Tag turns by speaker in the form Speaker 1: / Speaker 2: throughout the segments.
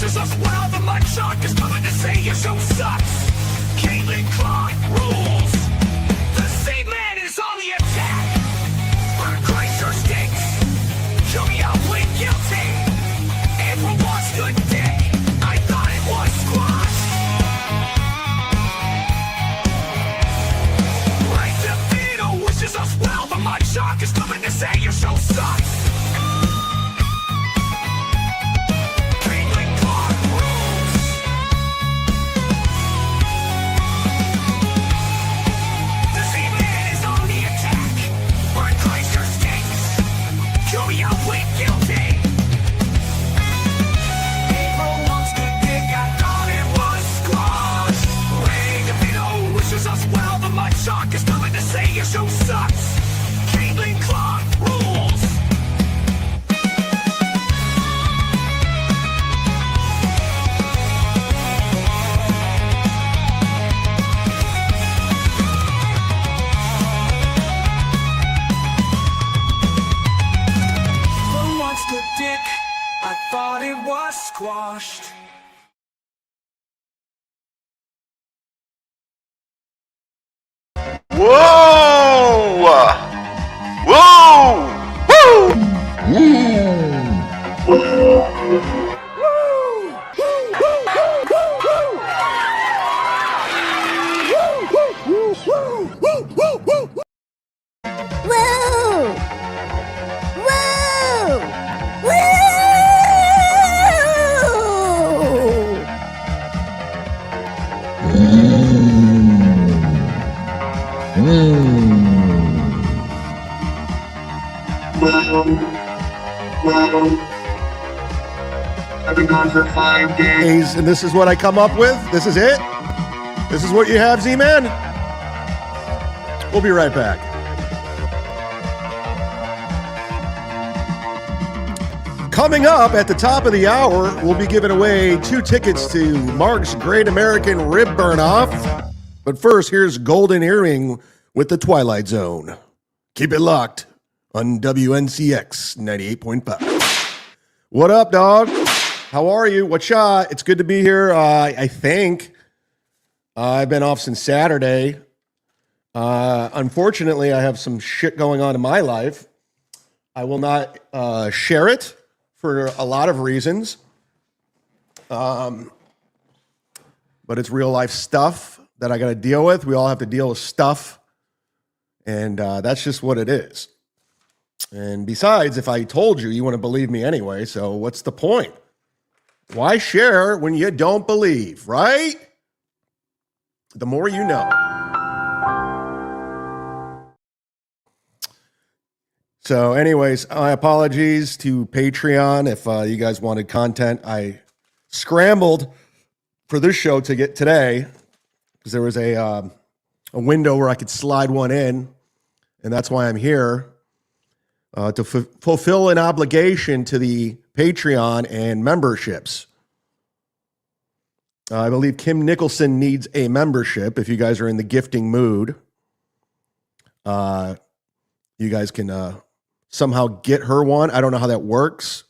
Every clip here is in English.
Speaker 1: wishes us well. The mud shark is coming to say your show sucks. Caitlin Clark rules. The same man is on the attack. But Chrysler stinks. Show me how plead guilty. April wants good dick. I thought it was squash. Right the Vito wishes us well. The mud shark is coming to say your show sucks. Shark is coming to say your show sucks. Caitlin Clark rules. Who wants the dick? I thought it was squashed.
Speaker 2: Whoa! Whoa! Woo!
Speaker 3: I've been gone for 5 days.
Speaker 4: And this is what I come up with. This is it. This is what you have, Z-Man. We'll be right back. Coming up at the top of the hour, we'll be giving away 2 tickets to Mark's Great American Rib Burn-Off. But first, here's Golden Earring with the Twilight Zone. Keep it locked on WNCX 98.5. What up, dog? How are you? What's up? It's good to be here. I think I've been off since Saturday. Unfortunately, I have some shit going on in my life. I will not share it for a lot of reasons. But it's real life stuff that I got to deal with. We all have to deal with stuff. And that's just what it is. And besides, if I told you, you wouldn't believe me anyway. So what's the point? Why share when you don't believe, right? The more you know. So anyways, my apologies to Patreon. If you guys wanted content, I scrambled for this show to get today because there was a window where I could slide one in. And that's why I'm here. To fulfill an obligation to the Patreon and memberships. I believe Kim Nicholson needs a membership. If you guys are in the gifting mood, you guys can somehow get her one. I don't know how that works.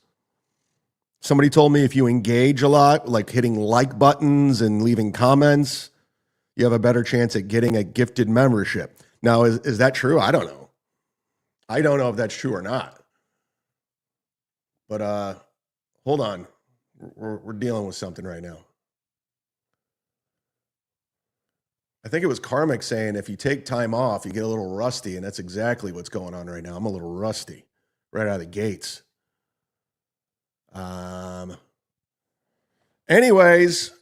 Speaker 4: Somebody told me if you engage a lot, like hitting like buttons and leaving comments, you have a better chance at getting a gifted membership. Now, is that true? I don't know. I don't know if that's true or not. But hold on. We're dealing with something right now. I think it was Karmic saying if you take time off, you get a little rusty, and that's exactly what's going on right now. I'm a little rusty right out of the gates. Anyways,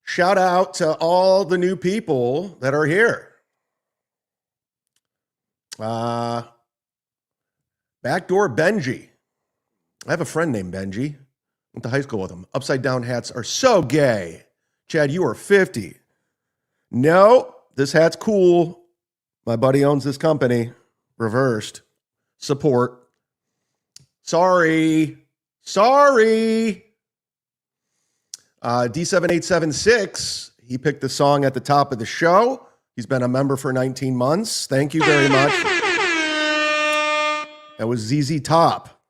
Speaker 4: shout out to all the new people that are here. Backdoor Benji. I have a friend named Benji. Went to high school with him. Upside down hats are so gay. Chad, you are 50. No, this hat's cool. My buddy owns this company. Reversed. Support. Sorry. D7876, he picked the song at the top of the show. He's been a member for 19 months. Thank you very much. That was ZZ Top.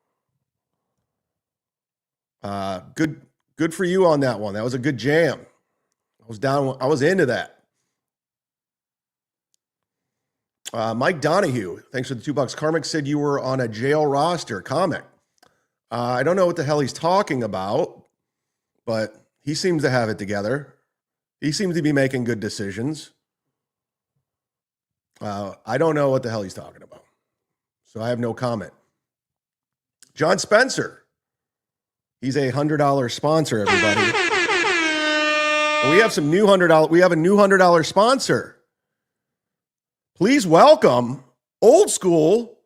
Speaker 4: Good Good for you on that one. That was a good jam. I was into that. Mike Donahue, thanks for the $2. Carmick said you were on a jail roster. Comic. I don't know what the hell he's talking about, but he seems to have it together. He seems to be making good decisions. I don't know what the hell he's talking about, so I have no comment. John Spencer. He's a $100 sponsor, everybody. We have some new $100. We have a new $100 sponsor. Please welcome old school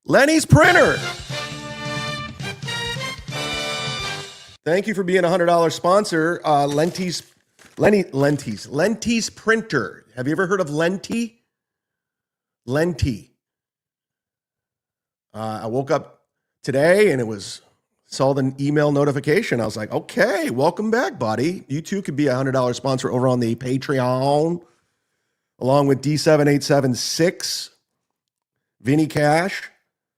Speaker 4: Lenny's Printer. Thank you for being a $100 sponsor. Lenty's Printer. Have you ever heard of Lenty? Lenty. I woke up today and saw the email notification. I was like, okay, welcome back, buddy. You too could be a $100 sponsor over on the Patreon, along with D7876, Vinny Cash,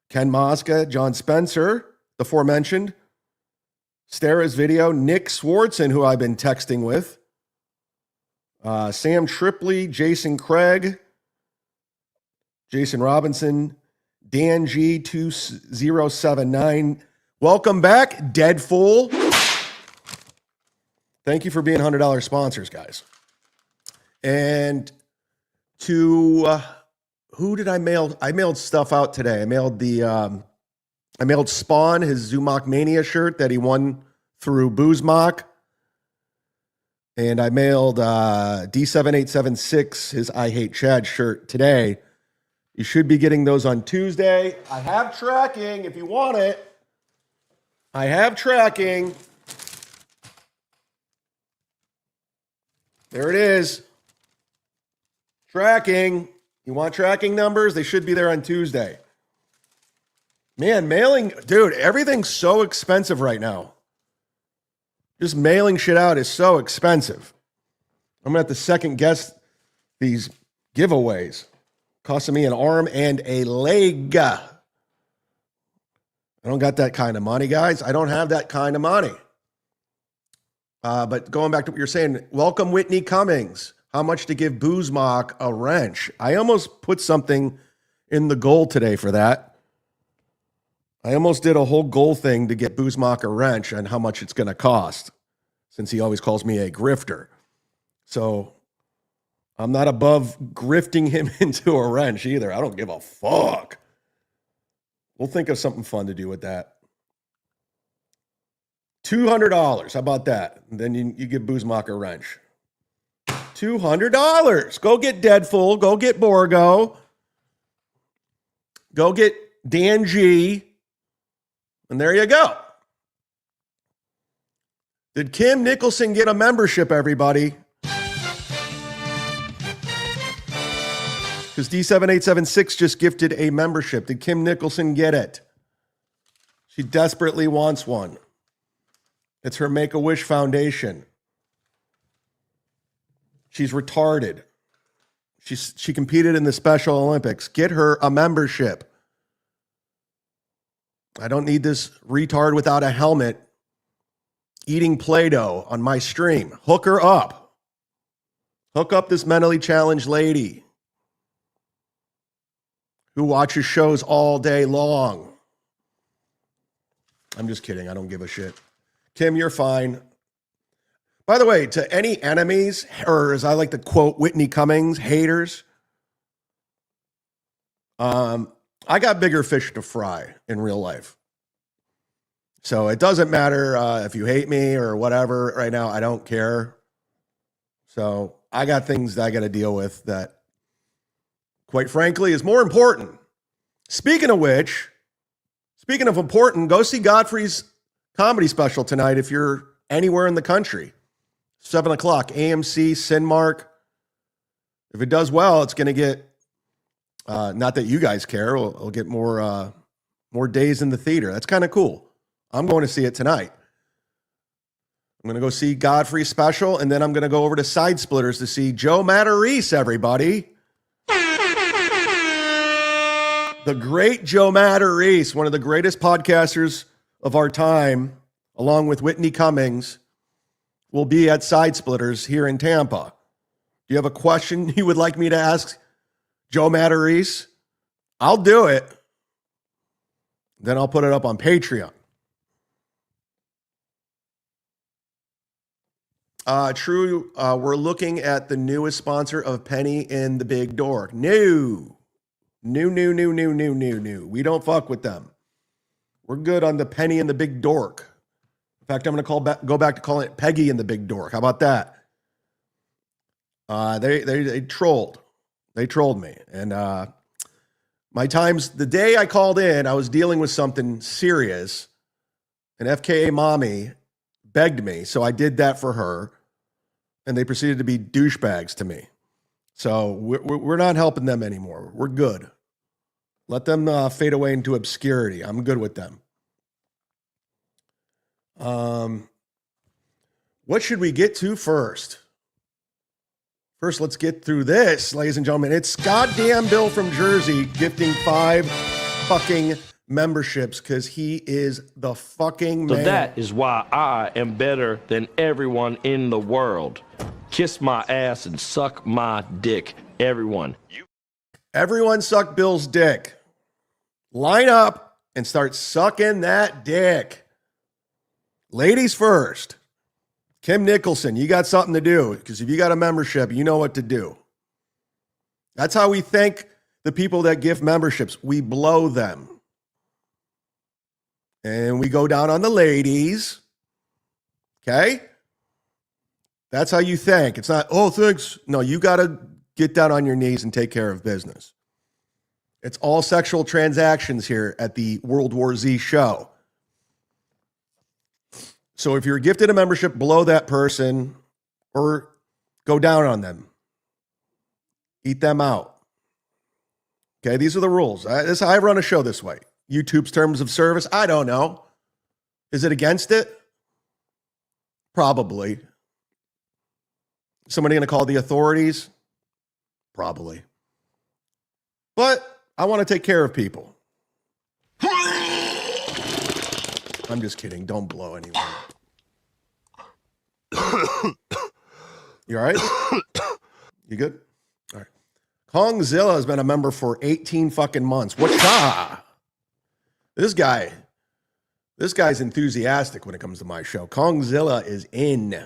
Speaker 4: Ken Mosca, John Spencer, the aforementioned, Stara's Video, Nick Swartzen, who I've been texting with, Sam Tripley, Jason Craig, Jason Robinson, Dan G2079. Welcome back, Dead Fool. Thank you for being $100 sponsors, guys. And to who did I mail? I mailed stuff out today. I mailed Spawn his Zumock Mania shirt that he won through Boozmock. And I mailed D7876 his I Hate Chad shirt today. You should be getting those on Tuesday. I have tracking if you want it. I have tracking. There it is. Tracking. You want tracking numbers? They should be there on Tuesday. Man, mailing, dude, everything's so expensive right now. Just mailing shit out is so expensive. I'm going to have to second guess these giveaways. Costing me an arm and a leg. I don't got that kind of money, guys. I don't have that kind of money. But going back to what you're saying, welcome Whitney Cummings. How much to give Boozmock a wrench? I almost put something in the goal today for that. I almost did a whole goal thing to get Boozmock a wrench and how much it's going to cost, since he always calls me a grifter. So I'm not above grifting him into a wrench either. I don't give a fuck. We'll think of something fun to do with that. $200. How about that? And then you give Boozmock a wrench. $200. Go get Deadful. Go get Borgo. Go get Dan G. And there you go. Did Kim Nicholson get a membership, everybody? Because D7876 just gifted a membership. Did Kim Nicholson get it? She desperately wants one. It's her Make-A-Wish Foundation. She's retarded. She competed in the Special Olympics. Get her a membership. I don't need this retard without a helmet eating Play-Doh on my stream. Hook her up. Hook up this mentally challenged lady who watches shows all day long. I'm just kidding. I don't give a shit. Kim, you're fine. By the way, to any enemies, or as I like to quote Whitney Cummings, haters, I got bigger fish to fry in real life. So it doesn't matter if you hate me or whatever right now. I don't care. So I got things that I got to deal with that, quite frankly, is more important. Speaking of which, speaking of important, go see Godfrey's comedy special tonight if you're anywhere in the country. 7 o'clock, AMC, Cinemark. If it does well, it's going to get, not that you guys care, it'll get more days in the theater. That's kind of cool. I'm going to see it tonight. I'm going to go see Godfrey's special, and then I'm going to go over to Side Splitters to see Joe Matarese, everybody. The great Joe Matarese, one of the greatest podcasters of our time along with Whitney Cummings, will be at Side Splitters here in Tampa. Do you have a question you would like me to ask Joe Matarese? I'll do it. Then I'll put it up on Patreon. True, we're looking at the newest sponsor of Penny in the Big Dork. New. We don't fuck with them. We're good on the Penny in the Big Dork. In fact, I'm going to go back to calling it Peggy in the Big Dork. How about that? They trolled. They trolled me. And the day I called in, I was dealing with something serious. And FKA Mommy begged me, so I did that for her. And they proceeded to be douchebags to me. So we're not helping them anymore. We're good. Let them fade away into obscurity. I'm good with them. What should we get to first? First, let's get through this, ladies and gentlemen. It's goddamn Bill from Jersey gifting 5 fucking memberships because he is the fucking man.
Speaker 5: So that is why I am better than everyone in the world. Kiss my ass and suck my dick, everyone.
Speaker 4: Everyone suck Bill's dick. Line up and start sucking that dick. Ladies first. Kim Nicholson, you got something to do because if you got a membership, you know what to do. That's how we thank the people that give memberships. We blow them. And we go down on the ladies. Okay? That's how you thank. It's not, oh, thanks. No, you got to get down on your knees and take care of business. It's all sexual transactions here at the World War Z show. So if you're gifted a membership, below that person or go down on them. Eat them out. Okay, these are the rules. I run a show this way. YouTube's terms of service, I don't know. Is it against it? Probably. Somebody going to call the authorities? Probably. But I want to take care of people. I'm just kidding. Don't blow anyone. You all right? You good? All right. Kongzilla has been a member for 18 fucking months. What's that? This guy's enthusiastic when it comes to my show. Kongzilla is in.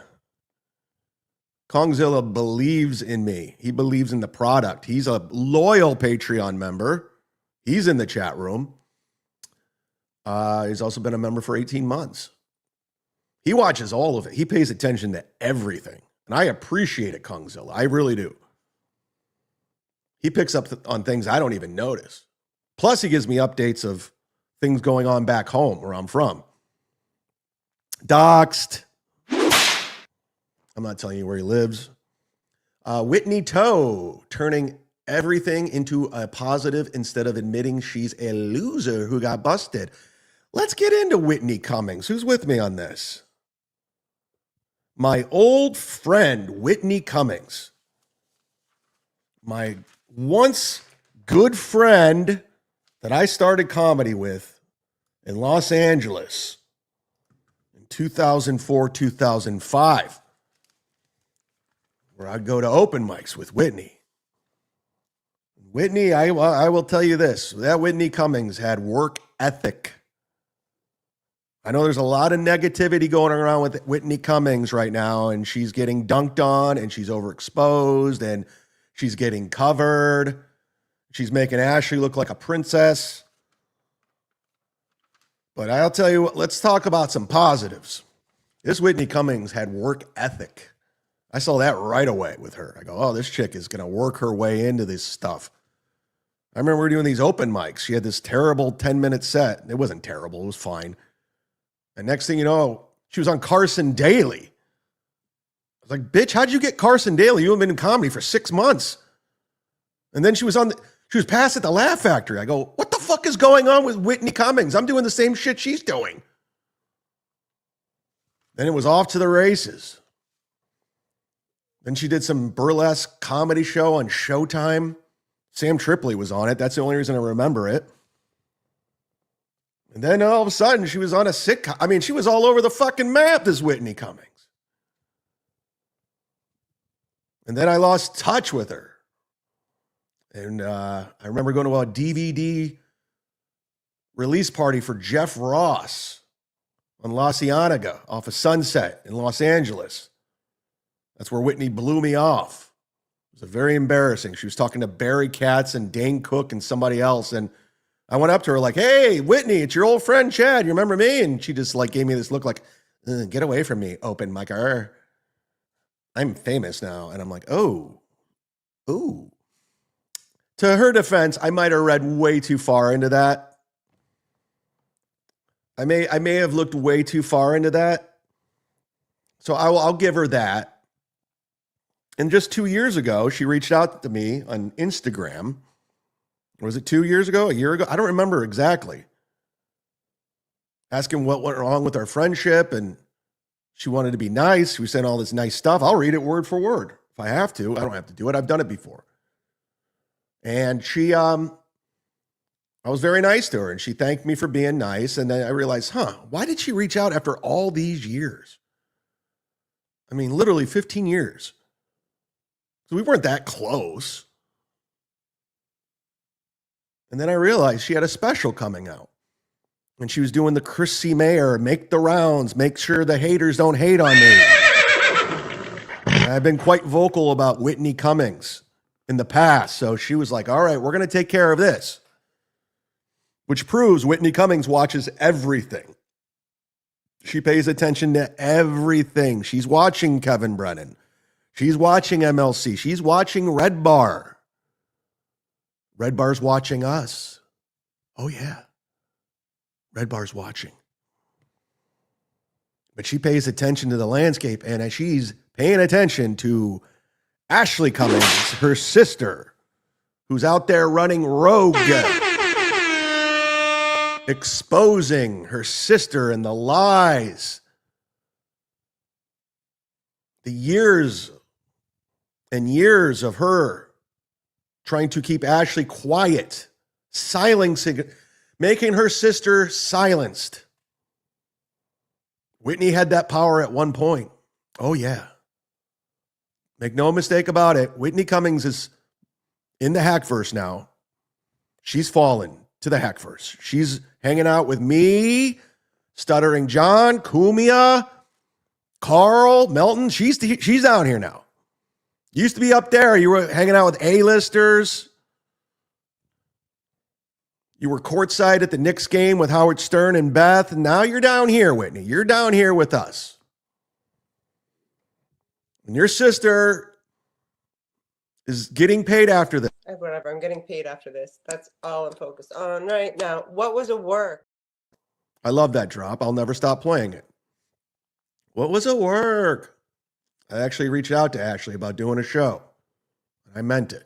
Speaker 4: Kongzilla believes in me. He believes in the product. He's a loyal Patreon member. He's in the chat room. He's also been a member for 18 months. He watches all of it. He pays attention to everything. And I appreciate it, Kongzilla. I really do. He picks up on things I don't even notice. Plus, he gives me updates of things going on back home where I'm from. Doxed. I'm not telling you where he lives. Whitney Toe, turning everything into a positive instead of admitting she's a loser who got busted. Let's get into Whitney Cummings. Who's with me on this? My old friend, Whitney Cummings. My once good friend that I started comedy with in Los Angeles in 2004, 2005. Where I'd go to open mics with Whitney. Whitney, I will tell you this. That Whitney Cummings had work ethic. I know there's a lot of negativity going around with Whitney Cummings right now, and she's getting dunked on, and she's overexposed, and she's getting covered. She's making Ashley look like a princess. But I'll tell you what, let's talk about some positives. This Whitney Cummings had work ethic. I saw that right away with her. I go, oh, this chick is going to work her way into this stuff. I remember we were doing these open mics. She had this terrible 10-minute set. It wasn't terrible. It was fine. And next thing you know, she was on Carson Daly. I was like, bitch, how'd you get Carson Daly? You haven't been in comedy for 6 months. And then she was passed at the Laugh Factory. I go, what the fuck is going on with Whitney Cummings? I'm doing the same shit she's doing. Then it was off to the races. Then she did some burlesque comedy show on Showtime. Sam Tripoli was on it. That's the only reason I remember it. And then all of a sudden, she was on a sitcom. I mean, she was all over the fucking map, this Whitney Cummings. And then I lost touch with her. And I remember going to a DVD release party for Jeff Ross on La Cienega off of Sunset in Los Angeles. That's where Whitney blew me off. It was very embarrassing. She was talking to Barry Katz and Dane Cook and somebody else. And I went up to her like, hey, Whitney, it's your old friend Chad. You remember me? And she just like gave me this look like, get away from me, open micer. I'm famous now. And I'm like, oh. To her defense, I might have read way too far into that. I may have looked way too far into that. So I'll give her that. And just 2 years ago, she reached out to me on Instagram. Was it 2 years ago? A year ago? I don't remember exactly. Asking what went wrong with our friendship, and she wanted to be nice. She was saying all this nice stuff. I'll read it word for word if I have to. I don't have to do it. I've done it before. And she, I was very nice to her, and she thanked me for being nice. And then I realized, why did she reach out after all these years? I mean, literally 15 years. So we weren't that close. And then I realized she had a special coming out. And she was doing the Chris C. Mayer, make the rounds, make sure the haters don't hate on me. And I've been quite vocal about Whitney Cummings in the past. So she was like, all right, we're going to take care of this. Which proves Whitney Cummings watches everything. She pays attention to everything. She's watching Kevin Brennan. She's watching MLC. She's watching Red Bar. Red Bar's watching us. Oh, yeah. Red Bar's watching. But she pays attention to the landscape, and as she's paying attention to Ashley Cummings, her sister, who's out there running rogue, exposing her sister and the lies, the years and years of her trying to keep Ashley quiet, silencing, making her sister silenced. Whitney had that power at one point. Oh, yeah. Make no mistake about it. Whitney Cummings is in the Hackverse now. She's fallen to the Hackverse. She's hanging out with me, Stuttering John, Kumia, Carl, Melton. She's down here now. Used to be up there. You were hanging out with A-listers. You were courtside at the Knicks game with Howard Stern and Beth. And now you're down here, Whitney. You're down here with us. And your sister is getting paid after this.
Speaker 6: Whatever, I'm getting paid after this. That's all I'm focused on right now. What was a work?
Speaker 4: I love that drop. I'll never stop playing it. What was a work? I actually reached out to Ashley about doing a show. I meant it.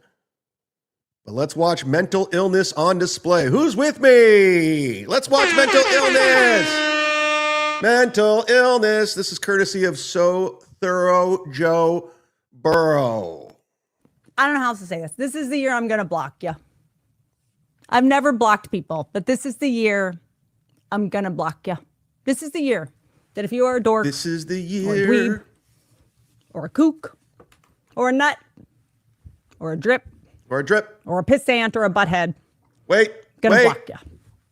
Speaker 4: But let's watch Mental Illness on Display. Who's with me? Let's watch Mental Illness. Mental Illness. This is courtesy of So Thorough Joe Burrow.
Speaker 7: I don't know how else to say this. This is the year I'm going to block you. I've never blocked people, but this is the year I'm going to block you. This is the year that if you are a dork,
Speaker 4: this is the year,
Speaker 7: or a dweeb, or a kook, or a nut, or a drip,
Speaker 4: or a drip,
Speaker 7: or a pissant, or a butthead,
Speaker 4: wait,
Speaker 7: gonna block you.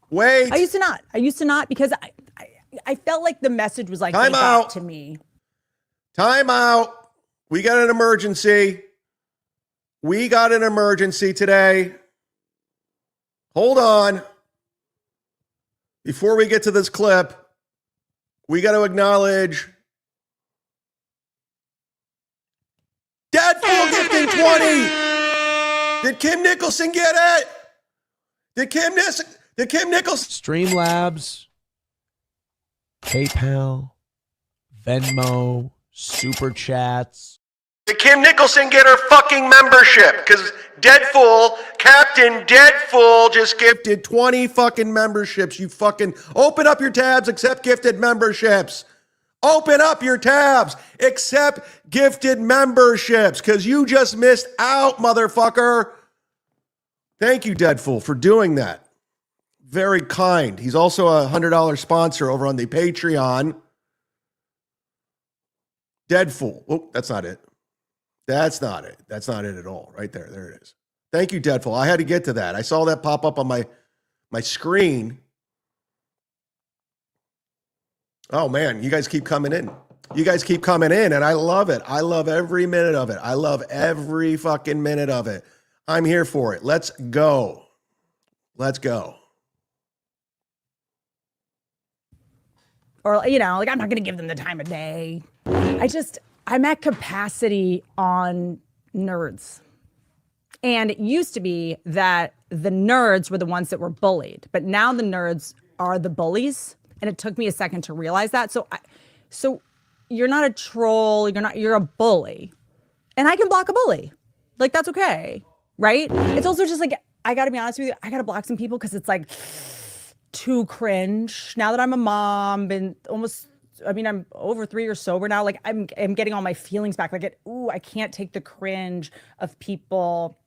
Speaker 4: Wait.
Speaker 7: I used to not because I felt like the message was like
Speaker 4: Time out
Speaker 7: to me.
Speaker 4: Time out. We got an emergency. We got an emergency today. Hold on. Before we get to this clip, we got to acknowledge Deadpool gifting 20. Did Kim Nicholson get it? Did Kim Nicholson?
Speaker 8: Streamlabs, PayPal, Venmo, Super Chats.
Speaker 4: Did Kim Nicholson get her fucking membership? Because Deadpool, Captain Deadpool just gifted 20 fucking memberships. You fucking open up your tabs, accept gifted memberships. Open up your tabs, accept gifted memberships, because you just missed out, motherfucker. Thank you, Deadpool, for doing that. Very kind. He's also a $100 sponsor over on the Patreon. Deadfool. Oh, that's not it. That's not it. That's not it at all. Right there. There it is. Thank you, Deadfool. I had to get to that. I saw that pop up on my screen. Oh, man. You guys keep coming in. You guys keep coming in, and I love it. I love every minute of it. I love every fucking minute of it. I'm here for it. Let's go. Let's go.
Speaker 7: Or, you know, like, I'm not going to give them the time of day. I'm at capacity on nerds. And it used to be that the nerds were the ones that were bullied, but now the nerds are the bullies. And it took me a second to realize that. So you're not a troll. You're a bully. And I can block a bully. Like, that's okay. Right? It's also just like, I got to be honest with you. I got to block some people because it's like too cringe. Now that I'm a mom and I'm over 3 years sober now. Like, I'm getting all my feelings back. Like, I can't take the cringe of people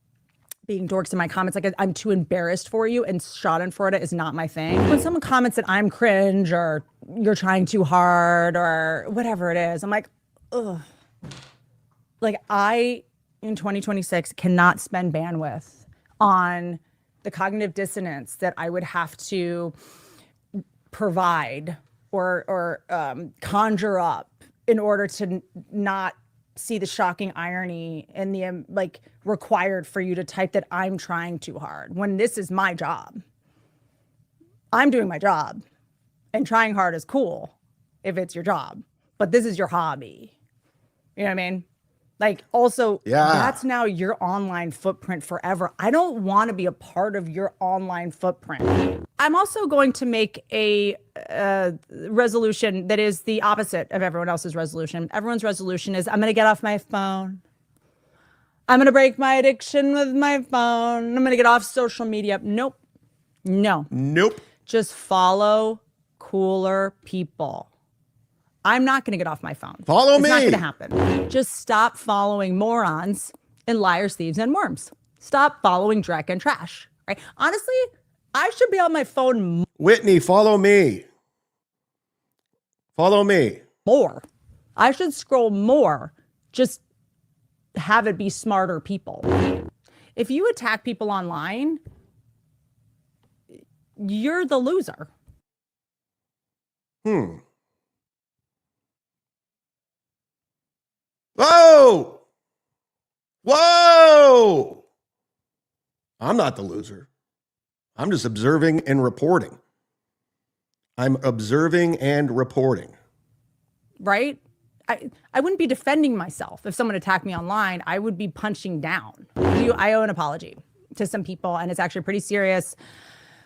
Speaker 7: being dorks in my comments. Like, I'm too embarrassed for you, and Schadenfreude is not my thing. When someone comments that I'm cringe or you're trying too hard or whatever it is, I'm like, ugh. Like, I, in 2026, cannot spend bandwidth on the cognitive dissonance that I would have to provide or conjure up in order to not see the shocking irony and the required for you to type that I'm trying too hard when this is my job. I'm doing my job, and trying hard is cool if it's your job, but this is your hobby. You know what I mean? Like, also, that's now your online footprint forever. I don't want to be a part of your online footprint. I'm also going to make a resolution that is the opposite of everyone else's resolution. Everyone's resolution is, I'm going to get off my phone. I'm going to break my addiction with my phone. I'm going to get off social media. Nope.
Speaker 4: Nope.
Speaker 7: Just follow cooler people. I'm not going to get off my phone.
Speaker 4: Follow me.
Speaker 7: It's not going to happen. Just stop following morons and liars, thieves, and worms. Stop following dreck and trash. Right? Honestly, I should be on my phone
Speaker 4: Whitney, follow me. Follow me.
Speaker 7: more. I should scroll more. Just have it be smarter people. If you attack people online, you're the loser.
Speaker 4: Whoa! Whoa! I'm not the loser. I'm just observing and reporting. I'm observing and reporting.
Speaker 7: Right? I wouldn't be defending myself. If someone attacked me online, I would be punching down. I owe an apology to some people, and it's actually pretty serious.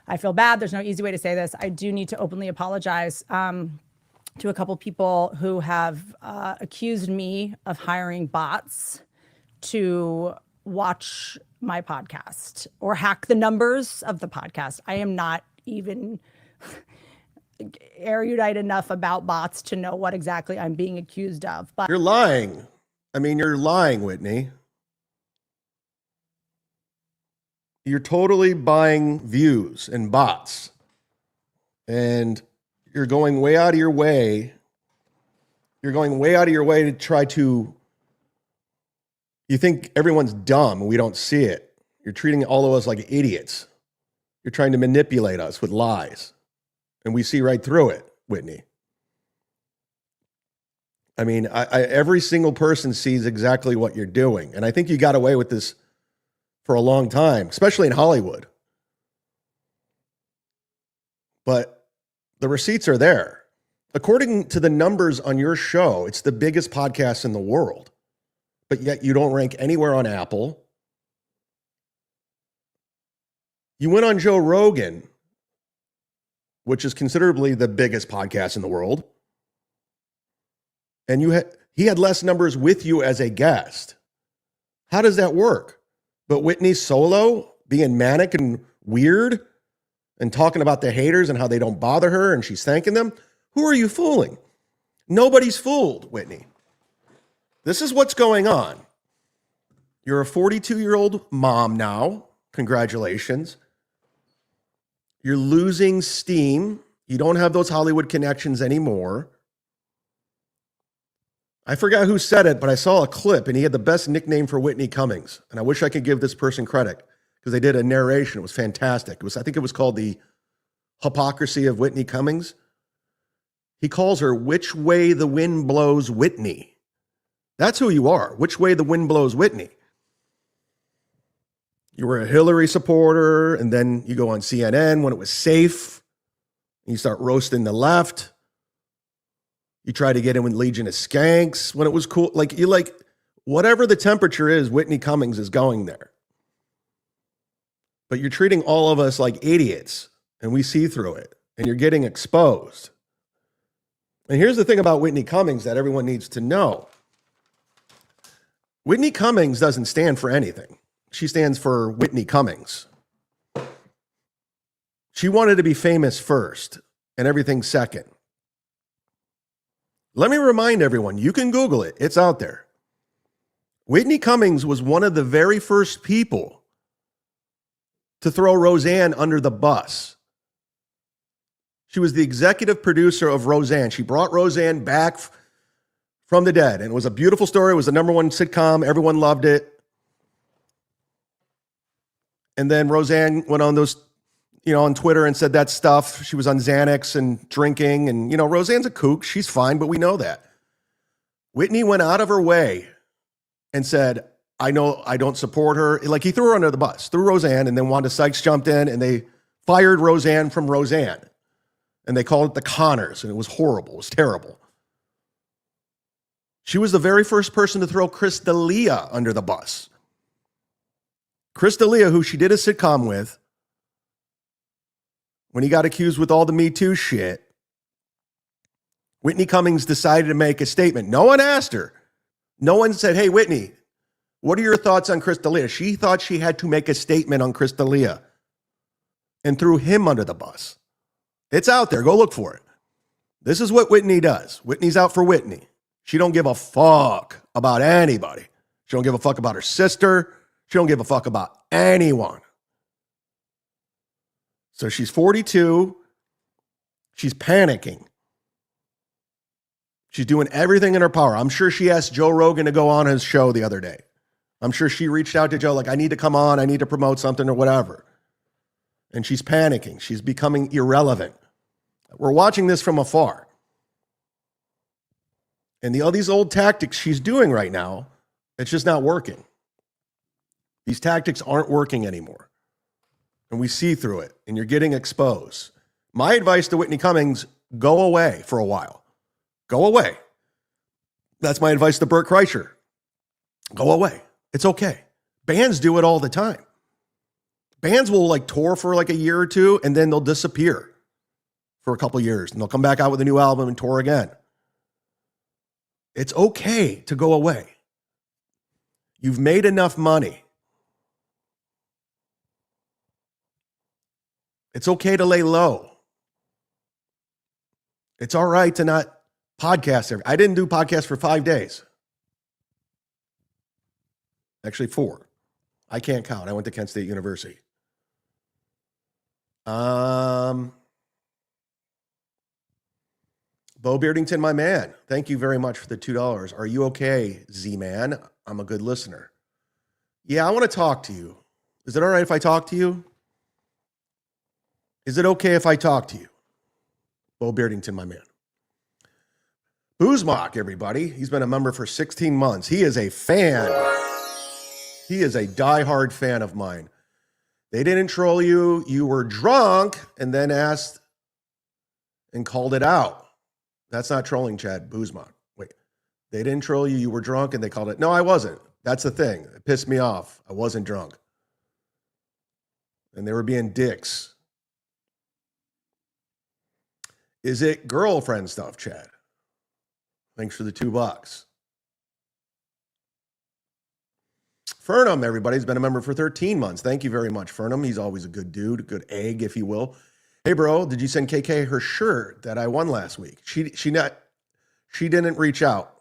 Speaker 7: I feel bad. There's no easy way to say this. I do need to openly apologize to a couple people who have accused me of hiring bots to watch my podcast or hack the numbers of the podcast. I am not even erudite enough about bots to know what exactly I'm being accused of. But
Speaker 4: You're lying. I mean, you're lying, Whitney. You're totally buying views and bots. And you're going way out of your way. You're going way out of your way to try to. You think everyone's dumb and we don't see it. You're treating all of us like idiots. You're trying to manipulate us with lies. And we see right through it, Whitney. I mean, every single person sees exactly what you're doing. And I think you got away with this for a long time, especially in Hollywood. But the receipts are there. According to the numbers on your show, it's the biggest podcast in the world. But yet you don't rank anywhere on Apple. You went on Joe Rogan, which is considerably the biggest podcast in the world. And he had less numbers with you as a guest. How does that work? But Whitney solo, being manic and weird and talking about the haters and how they don't bother her and she's thanking them. Who are you fooling? Nobody's fooled, Whitney. This is what's going on. You're a 42-year-old mom now. Congratulations. You're losing steam. You don't have those Hollywood connections anymore. I forgot who said it, but I saw a clip and he had the best nickname for Whitney Cummings. And I wish I could give this person credit because they did a narration. It was fantastic. I think it was called The Hypocrisy of Whitney Cummings. He calls her Which Way the Wind Blows Whitney. That's who you are. Which way the wind blows Whitney. You were a Hillary supporter, and then you go on CNN when it was safe. You start roasting the left. You try to get in with Legion of Skanks when it was cool. Whatever the temperature is, Whitney Cummings is going there. But you're treating all of us like idiots, and we see through it, and you're getting exposed. And here's the thing about Whitney Cummings that everyone needs to know. Whitney Cummings doesn't stand for anything. She stands for Whitney Cummings. She wanted to be famous first and everything second. Let me remind everyone, you can Google it. It's out there. Whitney Cummings was one of the very first people to throw Roseanne under the bus. She was the executive producer of Roseanne. She brought Roseanne back from the dead. And it was a beautiful story. It was the #1 sitcom. Everyone loved it. And then Roseanne went on those, on Twitter and said that stuff. She was on Xanax and drinking. And, Roseanne's a kook. She's fine, but we know that. Whitney went out of her way and said, I know I don't support her. Like he threw her under the bus, threw Roseanne, and then Wanda Sykes jumped in and they fired Roseanne from Roseanne. And they called it the Connors, and it was horrible. It was terrible. She was the very first person to throw Chris D'Elia under the bus. Chris D'Elia, who she did a sitcom with, when he got accused with all the Me Too shit, Whitney Cummings decided to make a statement. No one asked her. No one said, hey, Whitney, what are your thoughts on Chris D'Elia? She thought she had to make a statement on Chris D'Elia and threw him under the bus. It's out there. Go look for it. This is what Whitney does. Whitney's out for Whitney. She don't give a fuck about anybody. She don't give a fuck about her sister. She don't give a fuck about anyone. So she's 42. She's panicking. She's doing everything in her power. I'm sure she asked Joe Rogan to go on his show the other day. I'm sure she reached out to Joe like, I need to come on. I need to promote something or whatever. And she's panicking. She's becoming irrelevant. We're watching this from afar. And all these old tactics she's doing right now, it's just not working. These tactics aren't working anymore. And we see through it, and you're getting exposed. My advice to Whitney Cummings, go away for a while. Go away. That's my advice to Bert Kreischer. Go away. It's okay. Bands do it all the time. Bands will tour for a year or two, and then they'll disappear for a couple of years, and they'll come back out with a new album and tour again. It's okay to go away. You've made enough money. It's okay to lay low. It's all right to not podcast. I didn't do podcasts for 5 days. Actually, 4. I can't count. I went to Kent State University. Bo Beardington, my man, thank you very much for the $2. Are you okay, Z-Man? I'm a good listener. Yeah, I want to talk to you. Is it all right if I talk to you? Is it okay if I talk to you? Bo Beardington, my man. Boozmock, everybody. He's been a member for 16 months. He is a fan. He is a diehard fan of mine. They didn't troll you. You were drunk and then asked and called it out. That's not trolling, Chad. Boozmock. Wait. They didn't troll you. You were drunk and they called it. No, I wasn't. That's the thing. It pissed me off. I wasn't drunk. And they were being dicks. Is it girlfriend stuff, Chad? Thanks for the $2. Fernum, everybody's been a member for 13 months. Thank you very much, Fernum. He's always a good dude, a good egg, if you will. Hey, bro, did you send KK her shirt that I won last week? She didn't reach out.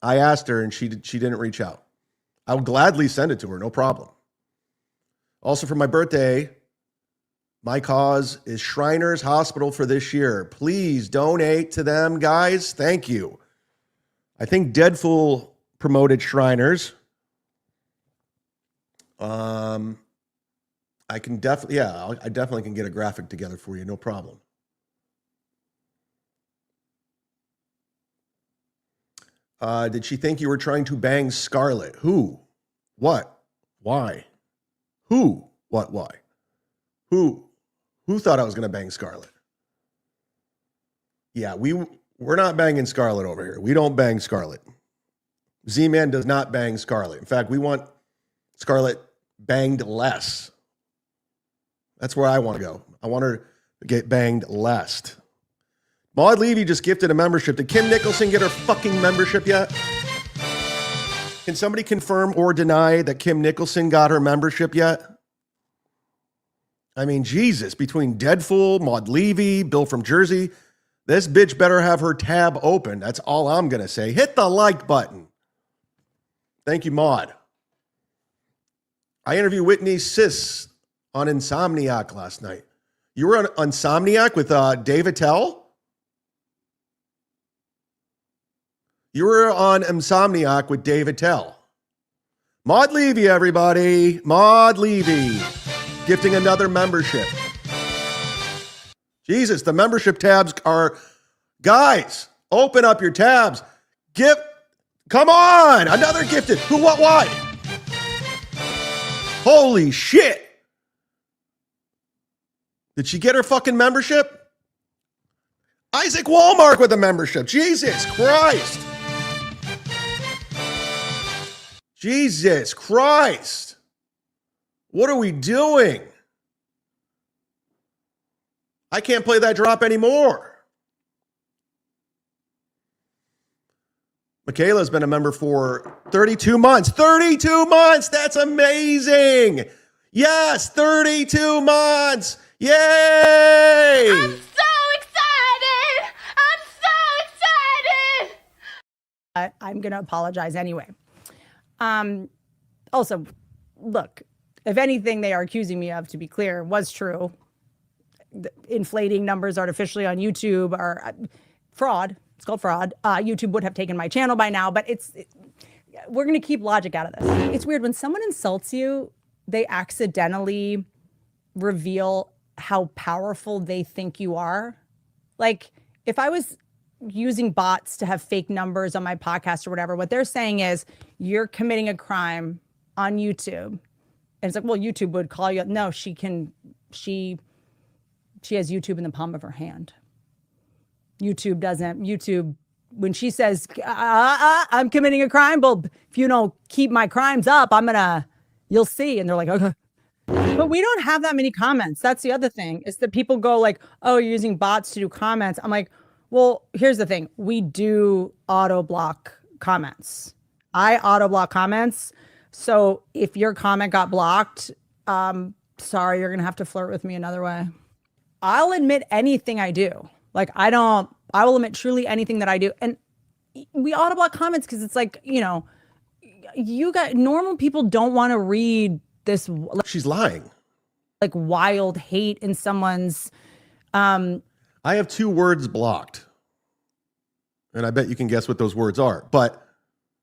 Speaker 4: I asked her, and she didn't reach out. I will gladly send it to her, no problem. Also, for my birthday, My cause is Shriners Hospital for this year. Please donate to them, guys. Thank you. I think Deadpool promoted Shriners. I can definitely, I definitely can get a graphic together for you. No problem. Did she think you were trying to bang Scarlett? Who? What? Why? Who? What? Why? Who? Who thought I was going to bang Scarlett? Yeah, we're not banging Scarlett over here. We don't bang Scarlett. Z-Man does not bang Scarlett. In fact, we want Scarlett banged less. That's where I want to go. I want her to get banged less. Maud Levy just gifted a membership. Did Kim Nicholson get her fucking membership yet? Can somebody confirm or deny that Kim Nicholson got her membership yet? I mean, Jesus, between Deadpool, Maud Levy, Bill from Jersey, this bitch better have her tab open. That's all I'm going to say. Hit the like button. Thank you, Maud. I interviewed Whitney sis on Insomniac last night. You were on Insomniac with Dave Attell? You were on Insomniac with Dave Attell. Maud Levy, everybody. Maud Levy. Gifting another membership. Jesus, the membership tabs are... Guys, open up your tabs. Come on. Another gifted. Who, what, why? Holy shit. Did she get her fucking membership? Isaac Walmark with a membership. Jesus Christ. Jesus Christ. What are we doing? I can't play that drop anymore. Michaela's been a member for 32 months. 32 months. That's amazing. Yes, 32 months. Yay!
Speaker 9: I'm so excited! I'm so excited!
Speaker 7: I'm going to apologize anyway. Also, look, if anything they are accusing me of, to be clear, was true, inflating numbers artificially on YouTube are fraud. It's called fraud. YouTube would have taken my channel by now, but we're going to keep logic out of this. It's weird when someone insults you, they accidentally reveal how powerful they think you are. Like if I was using bots to have fake numbers on my podcast or whatever, what they're saying is you're committing a crime on YouTube. And it's like, well, YouTube would call you. No, she has YouTube in the palm of her hand. YouTube doesn't. YouTube, when she says, I'm committing a crime, well, if you don't keep my crimes up, you'll see. And they're like, okay. But we don't have that many comments. That's the other thing, is that people go like, oh, you're using bots to do comments. I'm like, well, here's the thing. We do auto block comments. I auto block comments. So if your comment got blocked, sorry, you're going to have to flirt with me another way. I'll admit anything I do. Like I will admit truly anything that I do. And we auto block comments because it's like, normal people don't want to read this.
Speaker 4: She's lying.
Speaker 7: Like wild hate in someone's.
Speaker 4: I have 2 words blocked. And I bet you can guess what those words are, but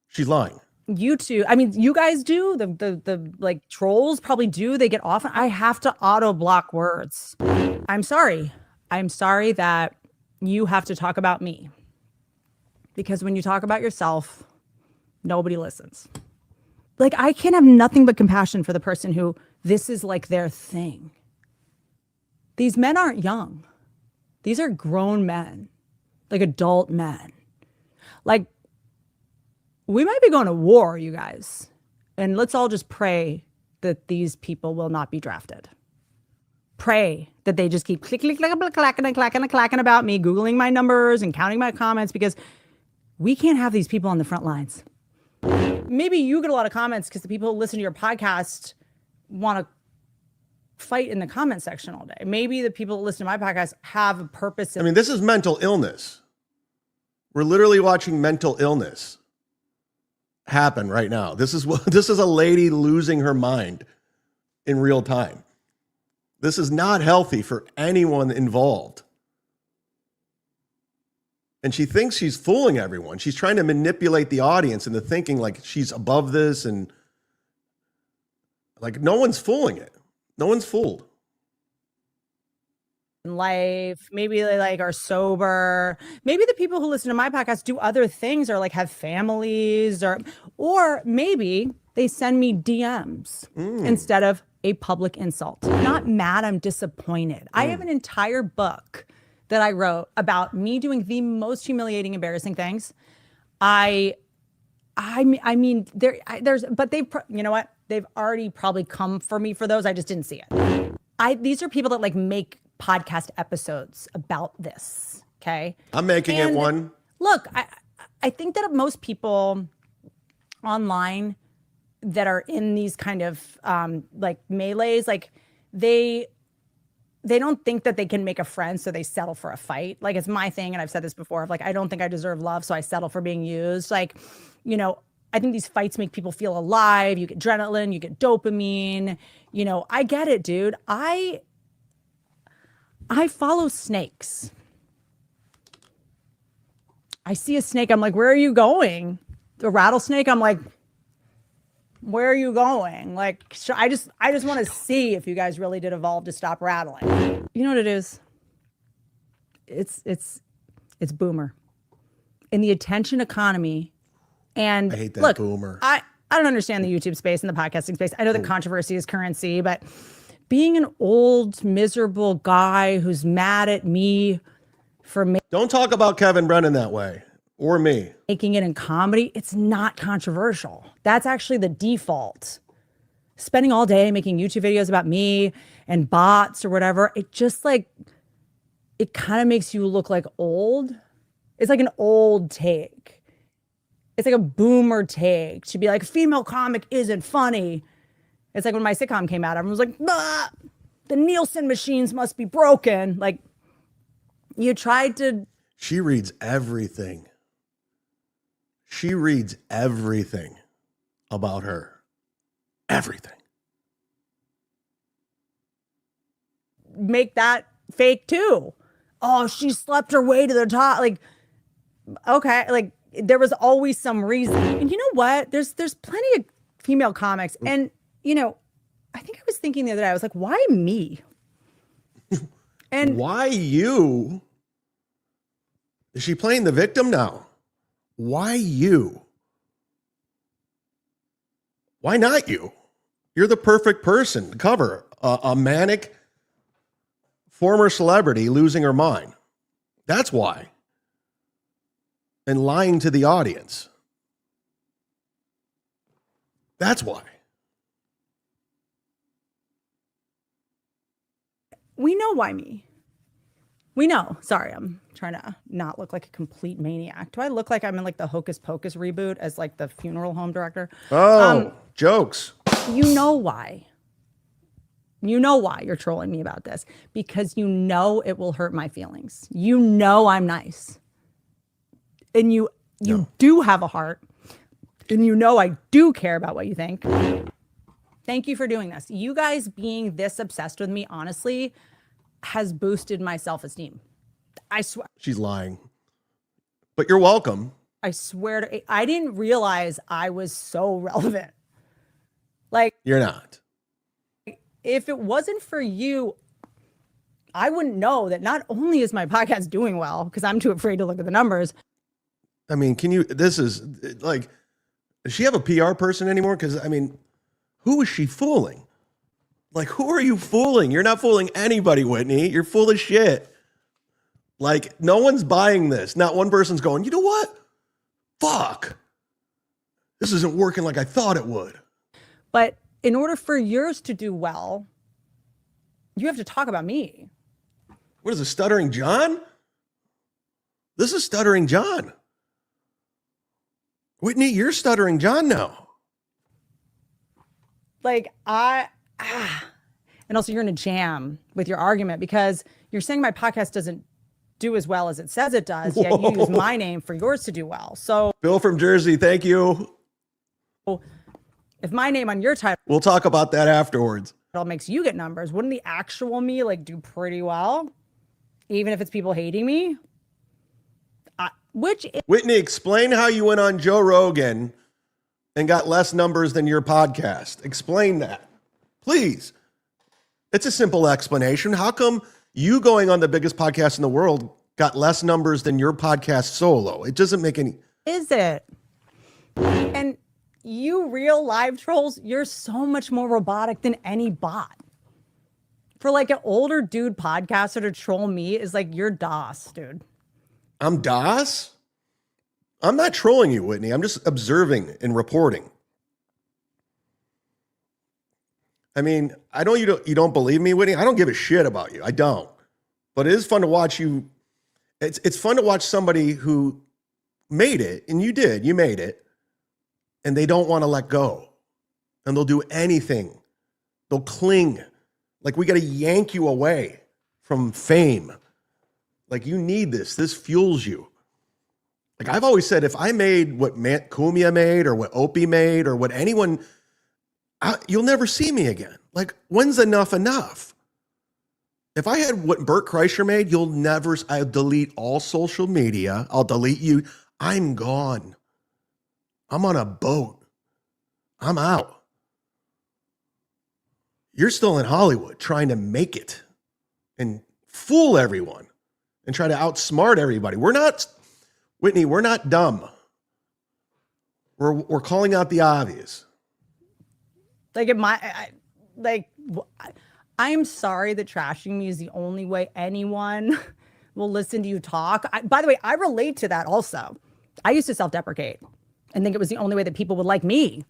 Speaker 4: she's lying.
Speaker 7: YouTube. I mean, you guys do, the like trolls probably do. They get off. I have to auto block words. I'm sorry. I'm sorry that you have to talk about me. Because when you talk about yourself, nobody listens. Like I can have nothing but compassion for the person who this is like their thing. These men aren't young. These are grown men, like adult men. Like we might be going to war, you guys. And let's all just pray that these people will not be drafted. Pray that they just keep clacking about me, Googling my numbers and counting my comments, because we can't have these people on the front lines. Maybe you get a lot of comments because the people who listen to your podcast want to fight in the comment section all day. Maybe the people that listen to my podcast have a purpose.
Speaker 4: I mean, this is mental illness. We're literally watching mental illness happen right now. This is a lady losing her mind in real time. This is not healthy for anyone involved. And she thinks she's fooling everyone. She's trying to manipulate the audience into thinking like she's above this, and like no one's fooling it. No one's fooled.
Speaker 7: In life, maybe they like are sober. Maybe the people who listen to my podcast do other things, or like have families, or maybe they send me DMs instead of a public insult. I'm not mad, I'm disappointed. I have an entire book that I wrote about me doing the most humiliating, embarrassing things. I mean, but you know what? They've already probably come for me for those. I just didn't see it. These are people that like make podcast episodes about this. Okay.
Speaker 4: I'm making it one.
Speaker 7: Look, I think that most people online that are in these kind of like melees, like they don't think that they can make a friend, so they settle for a fight. Like, it's my thing, and I've said this before, of like, I don't think I deserve love, so I settle for being used. Like, you know, I think these fights make people feel alive. You get adrenaline, you get dopamine. You know, I get it, dude. I follow snakes. I see a snake, I'm like, where are you going? The rattlesnake, I'm like, where are you going? Like, I just want to see if you guys really did evolve to stop rattling. You know what it is? It's boomer. In the attention economy. And
Speaker 4: I hate that
Speaker 7: look,
Speaker 4: boomer.
Speaker 7: I don't understand the YouTube space and the podcasting space. I know that controversy is currency, but being an old, miserable guy who's mad at me for
Speaker 4: Don't talk about Kevin Brennan that way, or me.
Speaker 7: Making it in comedy, it's not controversial. That's actually the default. Spending all day making YouTube videos about me and bots or whatever, it just like, it kind of makes you look like old. It's like an old take. It's like a boomer take to be like, female comic isn't funny. It's like when my sitcom came out, everyone was like, bah, the Nielsen machines must be broken. Like, you tried to.
Speaker 4: She reads everything. She reads everything about her. Everything.
Speaker 7: Make that fake too. Oh, she slept her way to the top. Like, okay, like there was always some reason. And you know what? There's plenty of female comics. And, you know, I think I was thinking the other day, I was like, why me? And
Speaker 4: why you? Is she playing the victim now? Why you? Why not you? You're the perfect person to cover a manic former celebrity losing her mind. That's why. And lying to the audience. That's why.
Speaker 7: we know why me. We know. Sorry, I'm trying to not look like a complete maniac. Do I look like I'm in like the Hocus Pocus reboot as like the funeral home director?
Speaker 4: Oh, jokes.
Speaker 7: You know why. You know why you're trolling me about this. Because you know it will hurt my feelings. You know I'm nice. And you do have a heart. And you know I do care about what you think. Thank you for doing this. You guys being this obsessed with me, honestly, has boosted my self-esteem. I swear.
Speaker 4: She's lying. But you're welcome.
Speaker 7: I swear to, I didn't realize I was so relevant. Like,
Speaker 4: you're not.
Speaker 7: If it wasn't for you, I wouldn't know that not only is my podcast doing well, because I'm too afraid to look at the numbers.
Speaker 4: I mean, this is like, does she have a PR person anymore? Because, I mean, who is she fooling? Like, who are you fooling? You're not fooling anybody, Whitney. You're full of shit. Like, no one's buying this. Not one person's going, you know what? Fuck. This isn't working like I thought it would.
Speaker 7: But in order for yours to do well, you have to talk about me.
Speaker 4: What is this, Stuttering John? This is Stuttering John. Whitney, you're Stuttering John now.
Speaker 7: Like, and also you're in a jam with your argument because you're saying my podcast doesn't do as well as it says it does, yet you use my name for yours to do well. So
Speaker 4: Bill from Jersey, thank you.
Speaker 7: If my name on your title,
Speaker 4: we'll talk about that afterwards.
Speaker 7: all makes you get numbers. Wouldn't the actual me like do pretty well, even if it's people hating me?
Speaker 4: Whitney, explain how you went on Joe Rogan and got less numbers than your podcast. Explain that, please. It's a simple explanation. How come you going on the biggest podcast in the world got less numbers than your podcast solo? It doesn't make any.
Speaker 7: Is it? And you real live trolls, you're so much more robotic than any bot. For like an older dude podcaster to troll me is like you're DOS, dude.
Speaker 4: I'm DOS? I'm not trolling you, Whitney. I'm just observing and reporting. I mean, I know you don't believe me, Whitney. I don't give a shit about you. I don't. But it is fun to watch you. It's fun to watch somebody who made it, and you did. You made it. And they don't want to let go. And they'll do anything. They'll cling. Like, we got to yank you away from fame. Like, you need this. This fuels you. Like, I've always said, if I made what Kumia made or what Opie made or what anyone, you'll never see me again. Like, when's enough enough? If I had what Bert Kreischer made, I'll delete all social media. I'll delete you. I'm gone. I'm on a boat. I'm out. You're still in Hollywood trying to make it and fool everyone and try to outsmart everybody. We're not, Whitney, we're not dumb. We're calling out the obvious.
Speaker 7: Like, I'm sorry that trashing me is the only way anyone will listen to you talk. By the way, I relate to that also. I used to self-deprecate and think it was the only way that people would like me.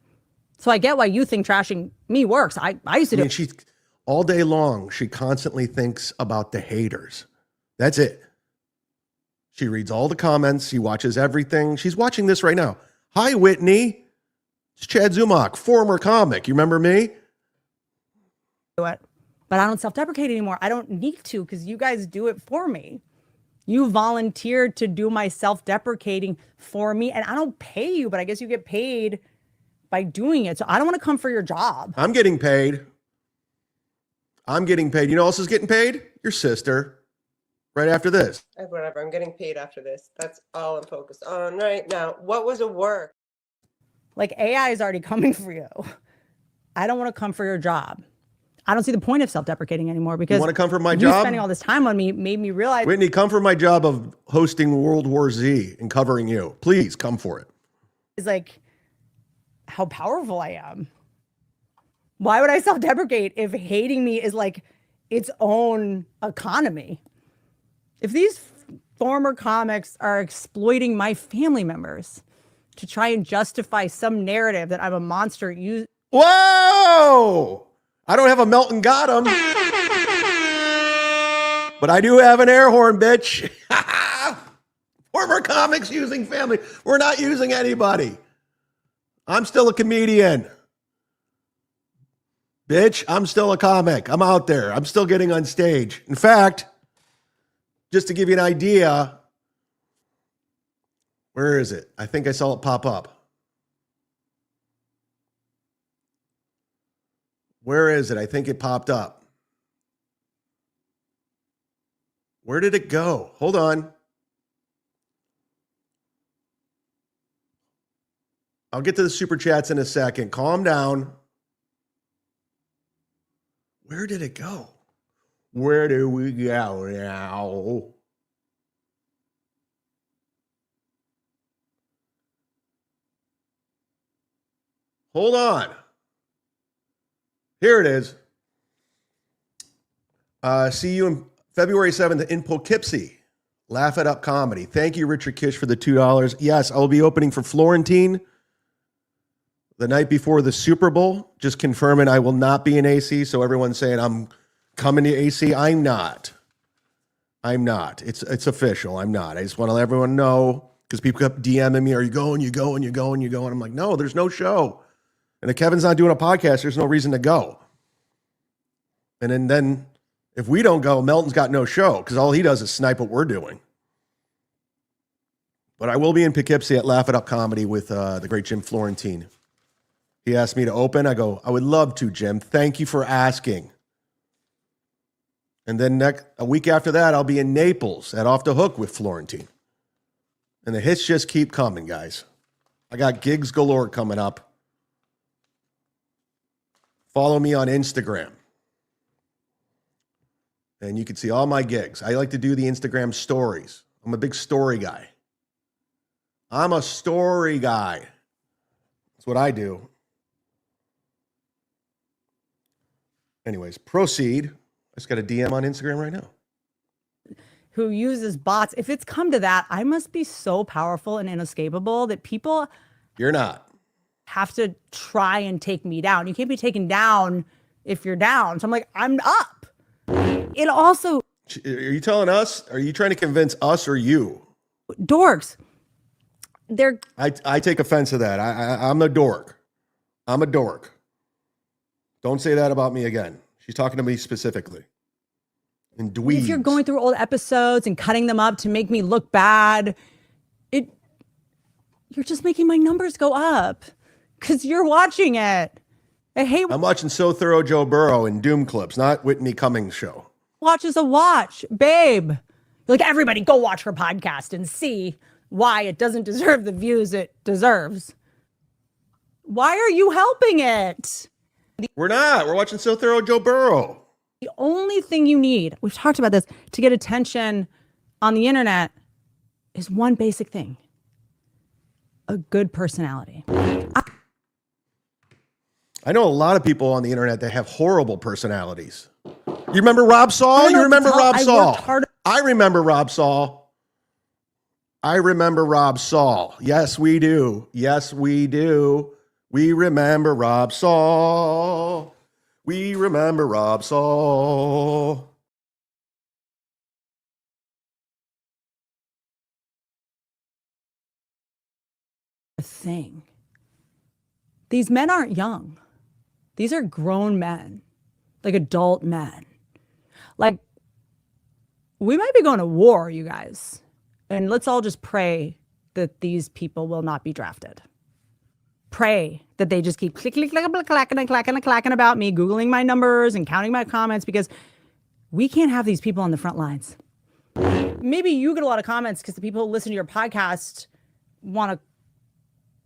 Speaker 7: So I get why you think trashing me works. I used to do it.
Speaker 4: She all day long, she constantly thinks about the haters. That's it. She reads all the comments. She watches everything. She's watching this right now. Hi, Whitney. It's Chad Zumock, former comic. You remember me?
Speaker 7: But I don't self-deprecate anymore. I don't need to because you guys do it for me. You volunteered to do my self-deprecating for me, and I don't pay you, but I guess you get paid by doing it. So I don't want to come for your job.
Speaker 4: I'm getting paid. You know who else is getting paid? Your sister. Right after this.
Speaker 6: Whatever, I'm getting paid after this. That's all I'm focused on right now. What was a work?
Speaker 7: Like, AI is already coming for you. I don't want to come for your job. I don't see the point of self-deprecating anymore because
Speaker 4: you want to come for my
Speaker 7: you
Speaker 4: job?
Speaker 7: Spending all this time on me made me realize.
Speaker 4: Whitney, come for my job of hosting World War Z and covering you. Please come for it.
Speaker 7: It's like how powerful I am. Why would I self-deprecate if hating me is like its own economy? If these former comics are exploiting my family members to try and justify some narrative that I'm a monster,
Speaker 4: Whoa! I don't have a Melton Gotham, but I do have an air horn, bitch. Former comics using family. We're not using anybody. I'm still a comedian. Bitch, I'm still a comic. I'm out there. I'm still getting on stage. In fact, just to give you an idea, where is it? I think I saw it pop up. Where is it? I think it popped up. Where did it go? Hold on. I'll get to the super chats in a second. Calm down. Where did it go? Where do we go now? Hold on. Here it is. See you on February 7th in Poughkeepsie. Laugh It Up Comedy. Thank you, Richard Kish, for the $2. Yes, I'll be opening for Florentine the night before the Super Bowl. Just confirming I will not be in AC. So everyone's saying I'm coming to AC. I'm not. It's official. I'm not. I just want to let everyone know because people kept DMing me. Are you going? You going? You going? You going? I'm like, no, there's no show. And if Kevin's not doing a podcast, there's no reason to go. And then if we don't go, Melton's got no show because all he does is snipe what we're doing. But I will be in Poughkeepsie at Laugh It Up Comedy with the great Jim Florentine. He asked me to open. I go, I would love to, Jim. Thank you for asking. And then a week after that, I'll be in Naples at Off the Hook with Florentine. And the hits just keep coming, guys. I got gigs galore coming up. Follow me on Instagram. And you can see all my gigs. I like to do the Instagram stories. I'm a big story guy. I'm a story guy. That's what I do. Anyways, proceed. I just got a DM on Instagram right now.
Speaker 7: Who uses bots. If it's come to that, I must be so powerful and inescapable that people
Speaker 4: You're not.
Speaker 7: have to try and take me down. You can't be taken down if you're down. So I'm like, I'm up. It also,
Speaker 4: Are you telling us? Are you trying to convince us or you?
Speaker 7: dorks, they're
Speaker 4: I take offense to that. I'm a dork. I'm a dork. Don't say that about me again. She's talking to me specifically. And dweebs.
Speaker 7: if you're going through old episodes and cutting them up to make me look bad, you're just making my numbers go up because you're watching it. I hate
Speaker 4: I'm watching So Thorough Joe Burrow and Doom clips, not Whitney Cummings show.
Speaker 7: watch as a watch, babe. Like, everybody go watch her podcast and see why it doesn't deserve the views it deserves. Why are you helping it?
Speaker 4: We're not. We're watching So Thorough Joe Burrow.
Speaker 7: The only thing you need, we've talked about this, to get attention on the internet is one basic thing: a good personality.
Speaker 4: I know a lot of people on the internet that have horrible personalities. You remember Rob Saul? You remember Rob Saul? I remember Rob Saul. I remember Rob Saul. Yes, we do. Yes, we do. We remember Rob Saul. We remember Rob Saul.
Speaker 7: Thing. These men aren't young. These are grown men, like adult men. Like, we might be going to war, you guys. And let's all just pray that these people will not be drafted. Pray that they just keep clacking about me, Googling my numbers and counting my comments, because we can't have these people on the front lines. Maybe you get a lot of comments because the people who listen to your podcast want to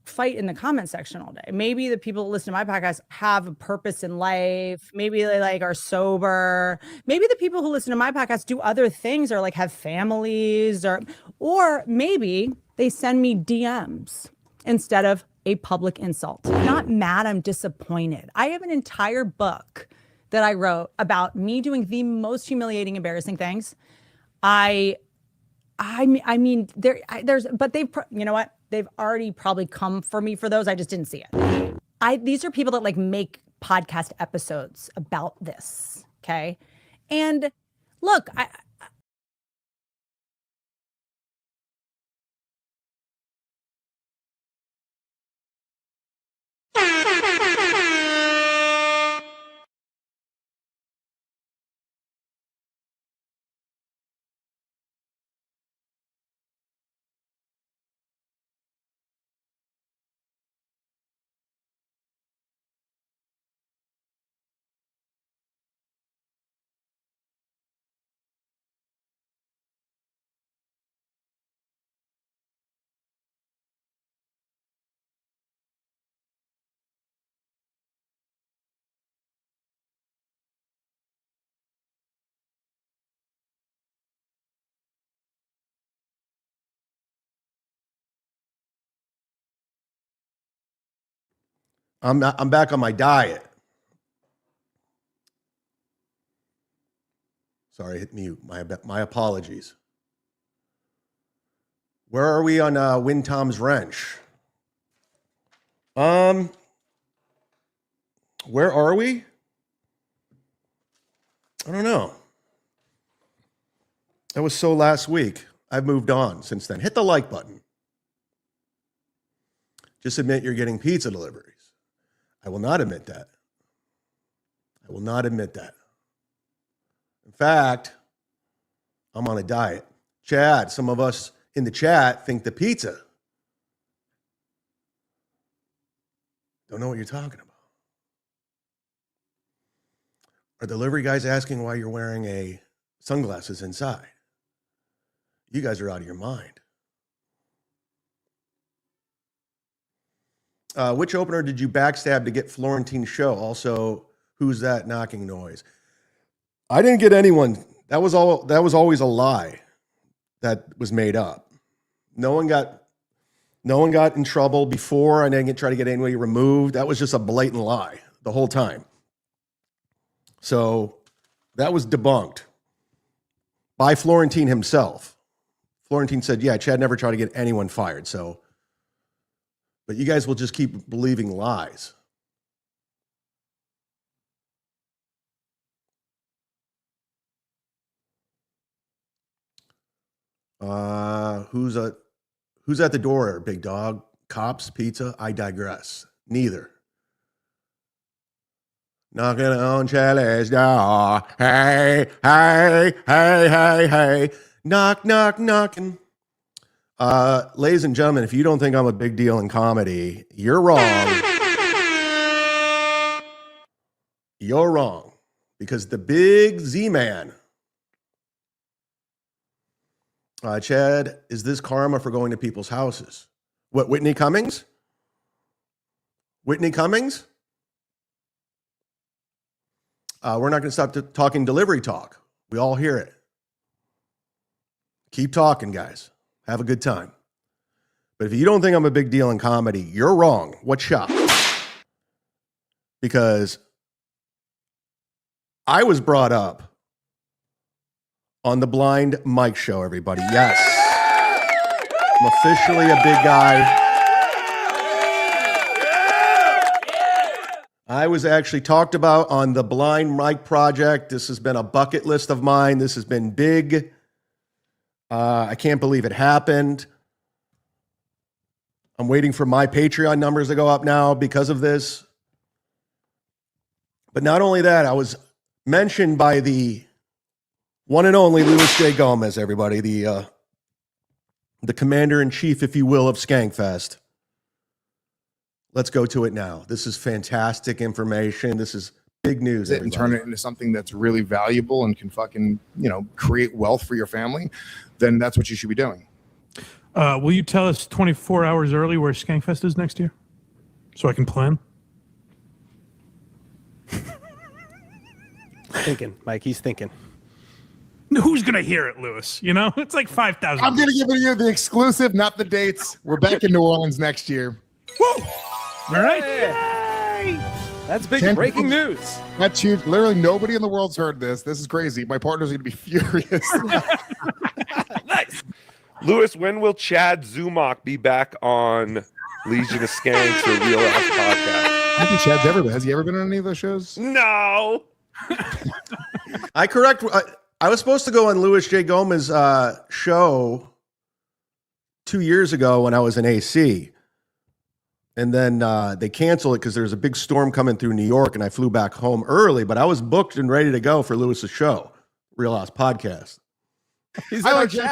Speaker 7: fight in the comment section all day. Maybe the people that listen to my podcast have a purpose in life. Maybe they like are sober. Maybe the people who listen to my podcast do other things, or like have families, or maybe they send me DMs instead of a public insult. I'm not mad, I'm disappointed. I have an entire book that I wrote about me doing the most humiliating, embarrassing things. I mean, but you know what? They've already probably come for me for those. I just didn't see it. These are people that like make podcast episodes about this. Okay. And look,
Speaker 4: I'm back on my diet. Sorry, hit mute. My apologies. Where are we on Win Tom's Wrench? Where are we? I don't know. That was so last week. I've moved on since then. Hit the like button. Just admit you're getting pizza deliveries. I will not admit that. I will not admit that. In fact, I'm on a diet. Chad, some of us in the chat think the pizza Don't know what you're talking about. Are delivery guys asking why you're wearing sunglasses inside? You guys are out of your mind. Which opener did you backstab to get Florentine's show? Also, who's that knocking noise? I didn't get anyone. That was always a lie that was made up. No one got in trouble before. I didn't try to get anybody removed. That was just a blatant lie the whole time. So that was debunked by Florentine himself. Florentine said, yeah, Chad never tried to get anyone fired. So, but you guys will just keep believing lies. Who's at the door, big dog? Cops, pizza? I digress. Neither. Knocking on Charlie's door. Hey, hey, hey, hey, hey. Knock, knock, knocking. Ladies and gentlemen, if you don't think I'm a big deal in comedy, you're wrong. You're wrong. Because the big Z-Man. Chad, is this karma for going to people's houses? What, Whitney Cummings? Whitney Cummings? We're not going to stop talking delivery talk. We all hear it. Keep talking, guys. Have a good time. But if you don't think I'm a big deal in comedy, you're wrong. What shop? Because I was brought up on the Blind Mike Show, everybody. Yes. I'm officially a big guy. I was actually talked about on the Blind Mike Project. This has been a bucket list of mine. This has been big. I can't believe it happened. I'm waiting for my Patreon numbers to go up now because of this. But not only that, I was mentioned by the one and only Louis J. Gomez, everybody, the commander-in-chief, if you will, of Skankfest. Let's go to it now. This is fantastic information. This is big news.
Speaker 10: And turn it into something that's really valuable and can fucking, create wealth for your family, then that's what you should be doing.
Speaker 11: Will you tell us 24 hours early where Skankfest is next year? So I can plan?
Speaker 12: Thinking, Mike, he's thinking.
Speaker 11: Who's going to hear it, Lewis? It's like 5,000.
Speaker 10: I'm going to give you the exclusive, not the dates. We're back in New Orleans next year.
Speaker 11: Woo! All right.
Speaker 12: Yay! That's big breaking news.
Speaker 10: That's huge. Literally nobody in the world's heard this. This is crazy. My partner's going to be furious.
Speaker 11: Nice.
Speaker 13: Lewis, when will chad-zumock be back on Legion of Skanks or Real Life Podcast?
Speaker 10: I think Chad's ever been. Has he ever been on any of those shows?
Speaker 13: No.
Speaker 4: I was supposed to go on Louis J. Gomez's show 2 years ago when I was in AC. And then they canceled it because there was a big storm coming through New York, and I flew back home early. But I was booked and ready to go for Lewis's show, Real House Podcast.
Speaker 10: I like Chad.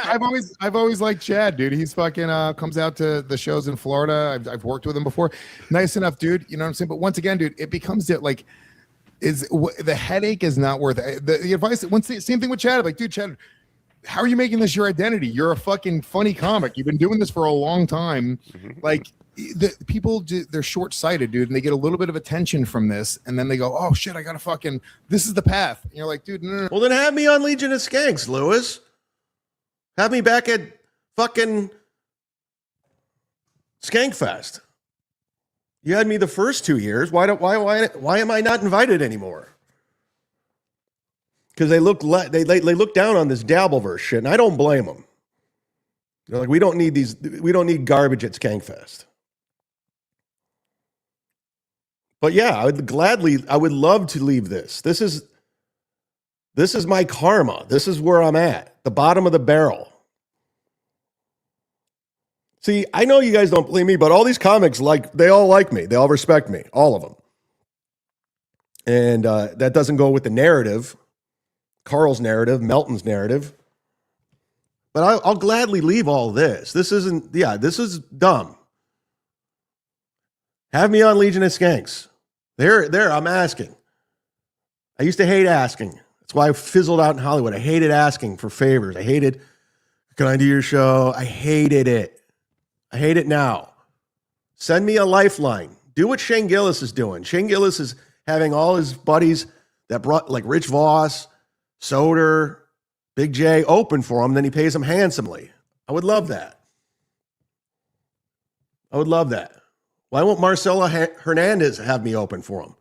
Speaker 10: I've always liked Chad, dude. He's fucking comes out to the shows in Florida. I've worked with him before. Nice enough, dude. You know what I'm saying? But once again, dude, it becomes that like the headache is not worth it. The advice. Same thing with Chad. I'm like, dude, Chad, how are you making this your identity? You're a fucking funny comic. You've been doing this for a long time. Like. The people, they're short-sighted, dude, and they get a little bit of attention from this, and then they go, oh shit, I gotta fucking, this is the path. And you're like, dude, no.
Speaker 4: Well, then have me on Legion of Skanks, Lewis. Have me back at fucking Skankfest. You had me the first 2 years. Why am I not invited anymore? Because they look down on this Dabbleverse shit, and I don't blame them. They're like, we don't need garbage at Skankfest. But yeah, I would love to leave this. This is my karma. This is where I'm at, the bottom of the barrel. See, I know you guys don't believe me, but all these comics, they all like me. They all respect me, all of them. And that doesn't go with the narrative, Carl's narrative, Melton's narrative. But I'll gladly leave all this. This is dumb. Have me on Legion of Skanks. There, I'm asking. I used to hate asking. That's why I fizzled out in Hollywood. I hated asking for favors. I hated, can I do your show? I hated it. I hate it now. Send me a lifeline. Do what Shane Gillis is doing. Shane Gillis is having all his buddies that brought, like Rich Voss, Soder, Big J, open for him. Then he pays them handsomely. I would love that. I would love that. Why won't Marcelo Hernandez have me open for him?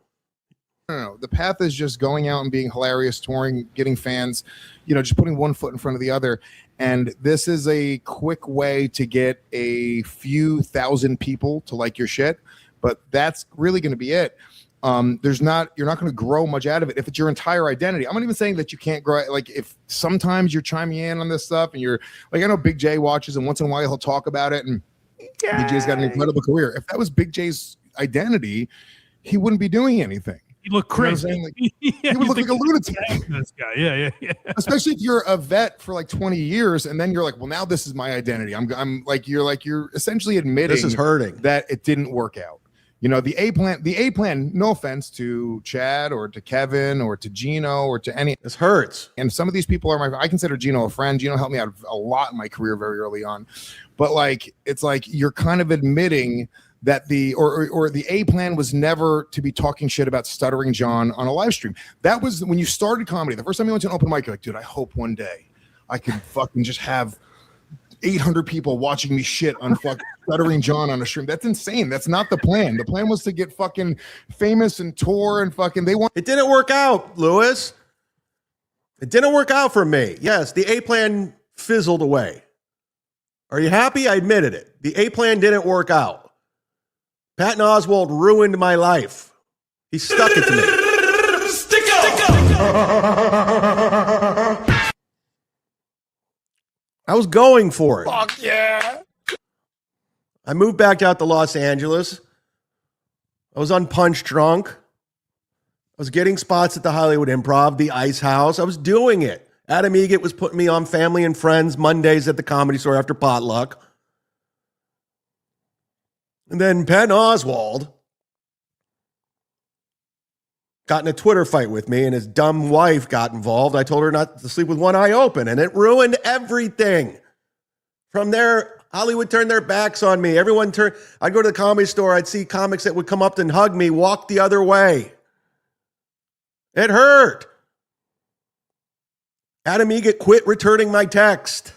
Speaker 10: No. The path is just going out and being hilarious, touring, getting fans, just putting one foot in front of the other. And this is a quick way to get a few thousand people to like your shit. But that's really going to be it. You're not going to grow much out of it if it's your entire identity. I'm not even saying that you can't grow. Like if sometimes you're chiming in on this stuff and you're like, I know Big J watches and once in a while he'll talk about it. And Big J's got an incredible career. If that was Big J's identity, he wouldn't be doing anything.
Speaker 11: You look crazy.
Speaker 10: You know he would look like a lunatic.
Speaker 11: This guy. Yeah.
Speaker 10: Especially if you're a vet for like 20 years and then you're like, well, now this is my identity. I'm like, you're essentially admitting
Speaker 4: this is hurting
Speaker 10: that it didn't work out. The A plan, no offense to Chad or to Kevin or to Gino or to any.
Speaker 4: This hurts.
Speaker 10: And some of these people are I consider Gino a friend. Gino helped me out a lot in my career very early on. But like, it's like you're kind of admitting that the A plan was never to be talking shit about Stuttering John on a live stream. That was when you started comedy. The first time you went to an open mic, you're like, dude, I hope one day I can fucking just have 800 people watching me shit on fucking Stuttering John on a stream. That's insane. That's not the plan. The plan was to get fucking famous and tour and fucking It
Speaker 4: didn't work out, Lewis. It didn't work out for me. Yes, the A plan fizzled away. Are you happy? I admitted it. The A plan didn't work out. Patton Oswalt ruined my life. He stuck it to me. I was going for it.
Speaker 13: Fuck yeah.
Speaker 4: I moved back out to Los Angeles. I was unpunched drunk. I was getting spots at the Hollywood Improv, the Ice House. I was doing it. Adam Egget was putting me on Family and Friends Mondays at the Comedy Store after potluck. And then Patton Oswalt got in a Twitter fight with me and his dumb wife got involved. I told her not to sleep with one eye open and it ruined everything. From there, Hollywood turned their backs on me. I'd go to the Comedy Store. I'd see comics that would come up and hug me, walk the other way. It hurt. Adam Egget quit returning my text.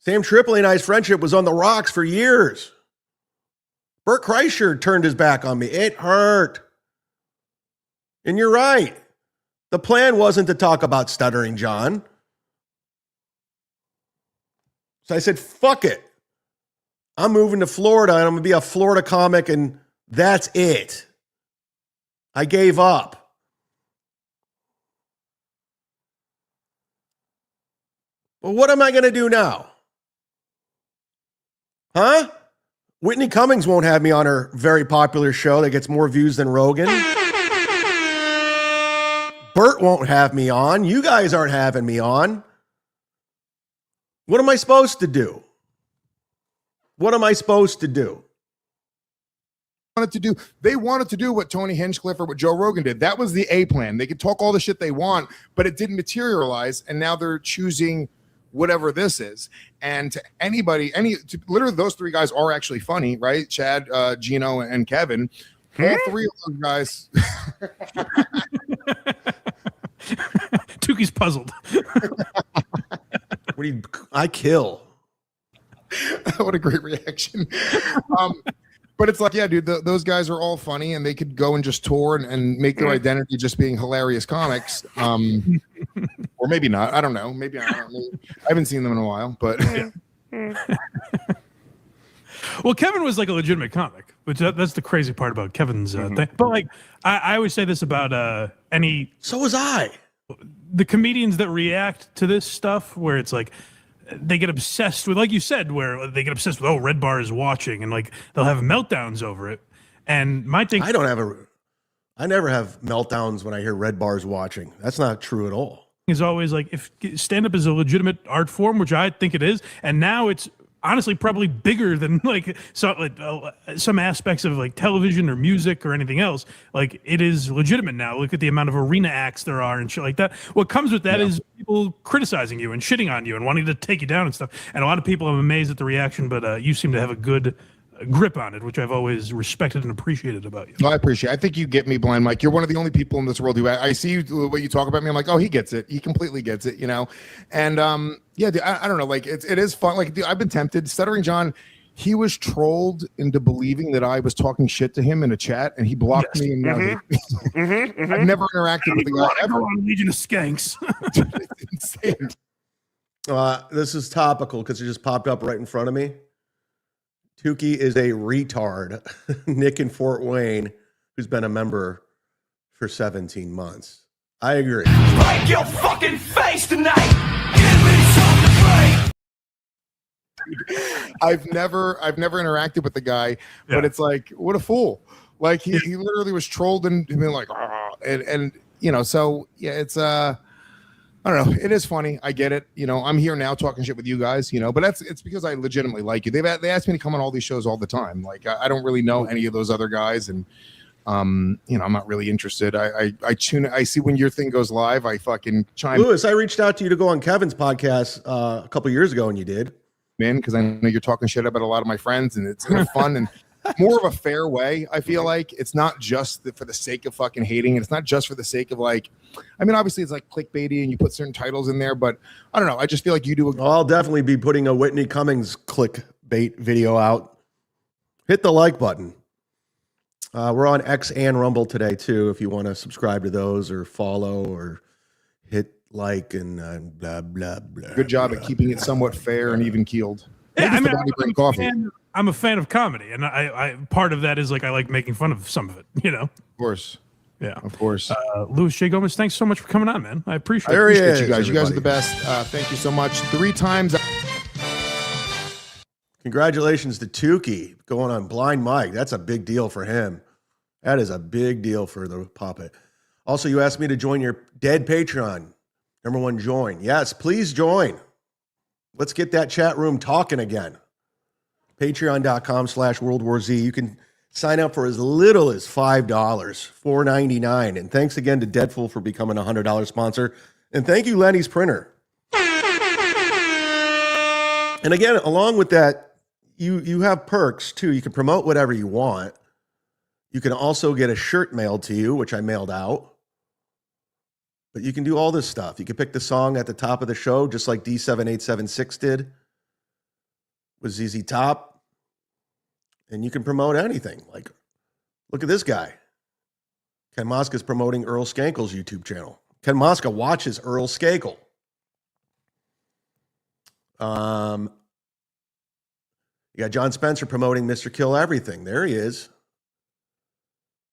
Speaker 4: Sam Tripoli and I's friendship was on the rocks for years. Bert Kreischer turned his back on me. It hurt. And you're right. The plan wasn't to talk about Stuttering John. So I said, fuck it. I'm moving to Florida and I'm going to be a Florida comic and that's it. I gave up. But what am I going to do now? Huh? Whitney Cummings won't have me on her very popular show that gets more views than Rogan. Bert won't have me on. You guys aren't having me on. What am I supposed to do? What am I supposed to do?
Speaker 10: They wanted to do what Tony Hinchcliffe or what Joe Rogan did. That was the A plan. They could talk all the shit they want, but it didn't materialize. And now they're choosing whatever this is. And to anybody, literally those three guys are actually funny, right? Chad, Gino, and Kevin. All three of those guys.
Speaker 11: Tuki's puzzled.
Speaker 4: I kill.
Speaker 10: What a great reaction. But it's like, yeah, dude, those guys are all funny and they could go and just tour and make their identity just being hilarious comics. Or maybe not. I don't know. Maybe I don't know. I haven't seen them in a while, but.
Speaker 11: Well, Kevin was like a legitimate comic, which that's the crazy part about Kevin's thing. But like, I always say this about any.
Speaker 4: So was I.
Speaker 11: The comedians that react to this stuff where it's like, they get obsessed with, like you said, where they get obsessed with, oh, Red Bar is watching, and like they'll have meltdowns over it. And my thing,
Speaker 4: I never have meltdowns when I hear Red Bar's watching. That's not true at all.
Speaker 11: Is always like, if stand-up is a legitimate art form, which I think it is, and now it's honestly probably bigger than like some aspects of like television or music or anything else. Like it is legitimate now. Look at the amount of arena acts there are and shit like that. What comes with that is people criticizing you and shitting on you and wanting to take you down and stuff. And a lot of people are amazed at the reaction, but you seem to have a good grip on it, which I've always respected and appreciated about you.
Speaker 10: No, I appreciate it. I think you get me, Blind Mike. You're one of the only people in this world who I see you, the way you talk about me. I'm like, oh, he gets it. He completely gets it, you know? And yeah, dude, I don't know. Like, it is fun. Like, dude, I've been tempted. Stuttering John, he was trolled into believing that I was talking shit to him in a chat, and he blocked me. And now I've never interacted with the guy ever.
Speaker 11: On Legion of Skanks.
Speaker 10: It's insane.
Speaker 4: This is topical because it just popped up right in front of me. Tukey is a retard. Nick in Fort Wayne, who's been a member for 17 months. I agree.
Speaker 1: Break your fucking face tonight. Give me something to break.
Speaker 10: I've never interacted with the guy, but it's like, what a fool. Like he literally was trolled and being like, and you know, so yeah, it's I don't know. It is funny. I get it. You know, I'm here now talking shit with you guys, you know, but it's because I legitimately like you. They asked me to come on all these shows all the time. Like I don't really know any of those other guys, and you know, I'm not really interested. I see when your thing goes live, I fucking chime.
Speaker 4: Lewis, I reached out to you to go on Kevin's podcast a couple years ago, and you did.
Speaker 10: Man, because I know you're talking shit about a lot of my friends, and it's fun and more of a fair way. I feel like it's not just for the sake of fucking hating, and it's not just for the sake of like, I mean, obviously it's like clickbaity and you put certain titles in there, but I don't know. I just feel like you do.
Speaker 4: I'll definitely be putting a Whitney Cummings clickbait video out. Hit the like button. We're on X and Rumble today too. If you want to subscribe to those or follow or hit like and blah blah blah.
Speaker 10: Good job at keeping it somewhat fair and even keeled.
Speaker 11: Yeah, I mean, I'm a fan of comedy, and I part of that is like I like making fun of some of it, you know.
Speaker 10: Of course.
Speaker 11: Yeah,
Speaker 10: of course.
Speaker 11: Louis J. Gomez, thanks so much for coming on, man. I appreciate
Speaker 10: you guys. You guys are the best. Thank you so much. 3 times.
Speaker 4: Congratulations to Tukey going on Blind Mike. That's a big deal for him. That is a big deal for the puppet. Also, you asked me to join your dead Patreon. Number 1, join. Yes, please join. Let's get that chat room talking again. Patreon.com/World War Z. You can sign up for as little as $5, $4.99. And thanks again to Deadful for becoming a $100 sponsor. And thank you, Lenny's Printer. And again, along with that, you have perks too. You can promote whatever you want. You can also get a shirt mailed to you, which I mailed out. But you can do all this stuff. You can pick the song at the top of the show, just like D7876 did with ZZ Top. And you can promote anything. Like, look at this guy. Ken Mosca is promoting Earl Skankel's YouTube channel. Ken Mosca watches Earl Skankel. You got John Spencer promoting Mr. Kill Everything. There he is.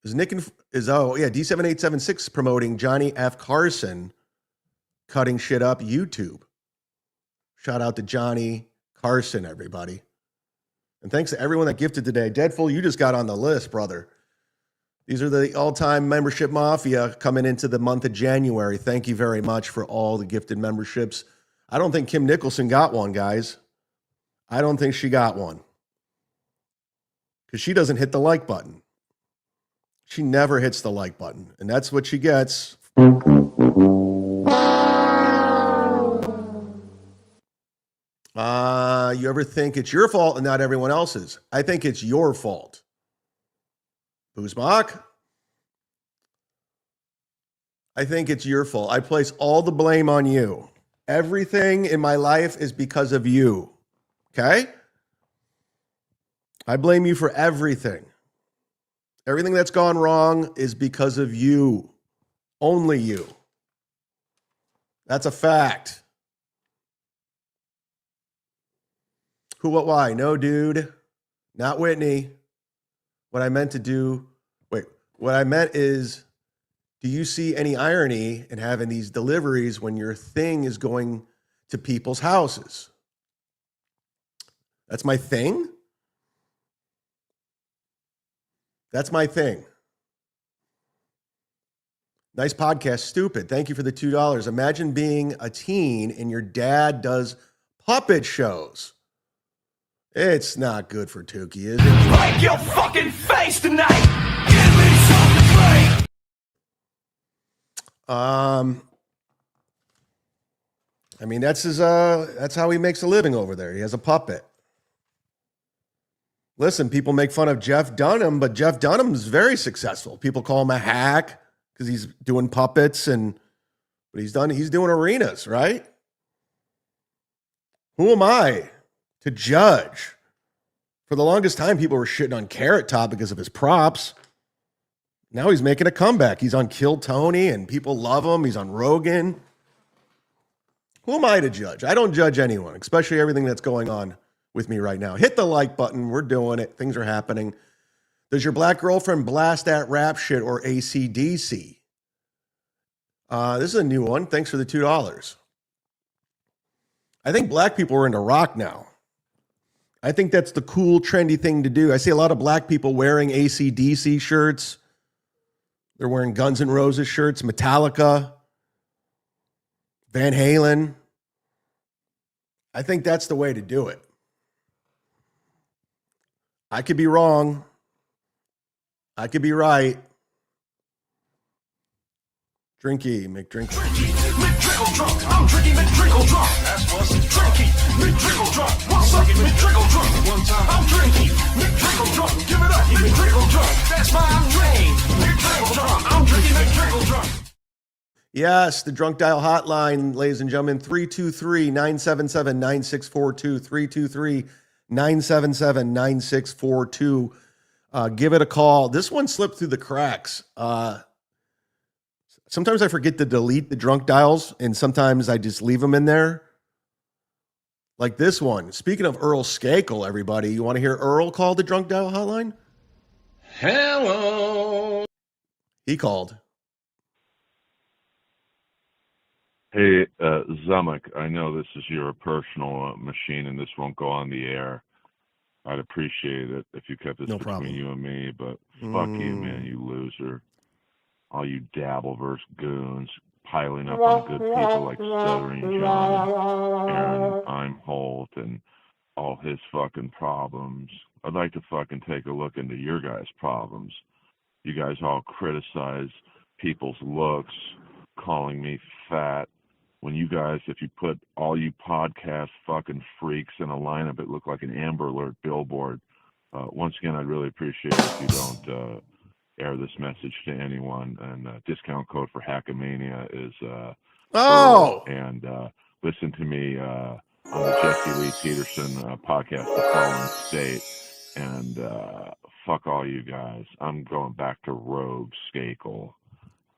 Speaker 4: D7876 promoting Johnny F. Carson cutting shit up YouTube. Shout out to Johnny Carson, everybody. And thanks to everyone that gifted today. Deadful, you just got on the list, brother. These are the all-time membership mafia coming into the month of January. Thank you very much for all the gifted memberships. I don't think Kim Nicholson got one, guys. I don't think she got one. Because she doesn't hit the like button. She never hits the like button. And that's what she gets. You ever think it's your fault and not everyone else's? I think it's your fault. Boozmock? I think it's your fault. I place all the blame on you. Everything in my life is because of you. Okay? I blame you for everything. Everything that's gone wrong is because of you. Only you. That's a fact. Who, what, why? No, dude. Not Whitney. What I meant is, do you see any irony in having these deliveries when your thing is going to people's houses? That's my thing? That's my thing. Nice podcast, stupid. Thank you for the $2. Imagine being a teen and your dad does puppet shows. It's not good for Tukey, is it?
Speaker 1: Break your fucking face tonight. Give me something to play.
Speaker 4: I mean, that's how he makes a living over there. He has a puppet. Listen, people make fun of Jeff Dunham, but Jeff Dunham's very successful. People call him a hack because he's doing puppets, but he's doing arenas, right? Who am I to judge? For the longest time, people were shitting on Carrot Top because of his props. Now he's making a comeback. He's on Kill Tony, and people love him. He's on Rogan. Who am I to judge? I don't judge anyone, especially everything that's going on with me right now. Hit the like button. We're doing it. Things are happening. Does your black girlfriend blast that rap shit or AC/DC? This is a new one. Thanks for the $2. I think black people are into rock now. I think that's the cool, trendy thing to do. I see a lot of black people wearing AC/DC shirts. They're wearing Guns N' Roses shirts, Metallica, Van Halen. I think that's the way to do it. I could be wrong. I could be right. Drinky, McDrinky.
Speaker 1: Drinky, McDrinkle drunk. I'm drinking McDrinkle drunk. That's what's drinky, McDrinkle drunk. One second, McDrinkle drunk. One time, I'm drinking McDrinkle drunk. Give it up, McDrinkle drunk. That's my name, McDrinkle drunk. I'm drinking McDrinkle drunk.
Speaker 4: Yes, the drunk dial hotline, ladies and gentlemen, 323-977-9642, 323-977-9642. Give it a call. This one slipped through the cracks. Sometimes I forget to delete the drunk dials, and sometimes I just leave them in there. Like this one. Speaking of Earl Skakel, everybody, you want to hear Earl call the drunk dial hotline? Hello. He called.
Speaker 14: Hey, Zumock, I know this is your personal machine and this won't go on the air. I'd appreciate it if you kept this between you and me, but fuck you, man, you loser. All you Dabbleverse goons piling up on good people like Stuttering John, Aaron Imholt, and all his fucking problems. I'd like to fucking take a look into your guys' problems. You guys all criticize people's looks, calling me fat. When you guys, if you put all you podcast fucking freaks in a lineup, it looked like an Amber Alert billboard. Once again, I'd really appreciate it if you don't air this message to anyone. And discount code for Hackamania is
Speaker 4: Earl.
Speaker 14: And listen to me on the Jesse Lee Peterson podcast, The Fallen State. And fuck all you guys. I'm going back to Rogue Skakel.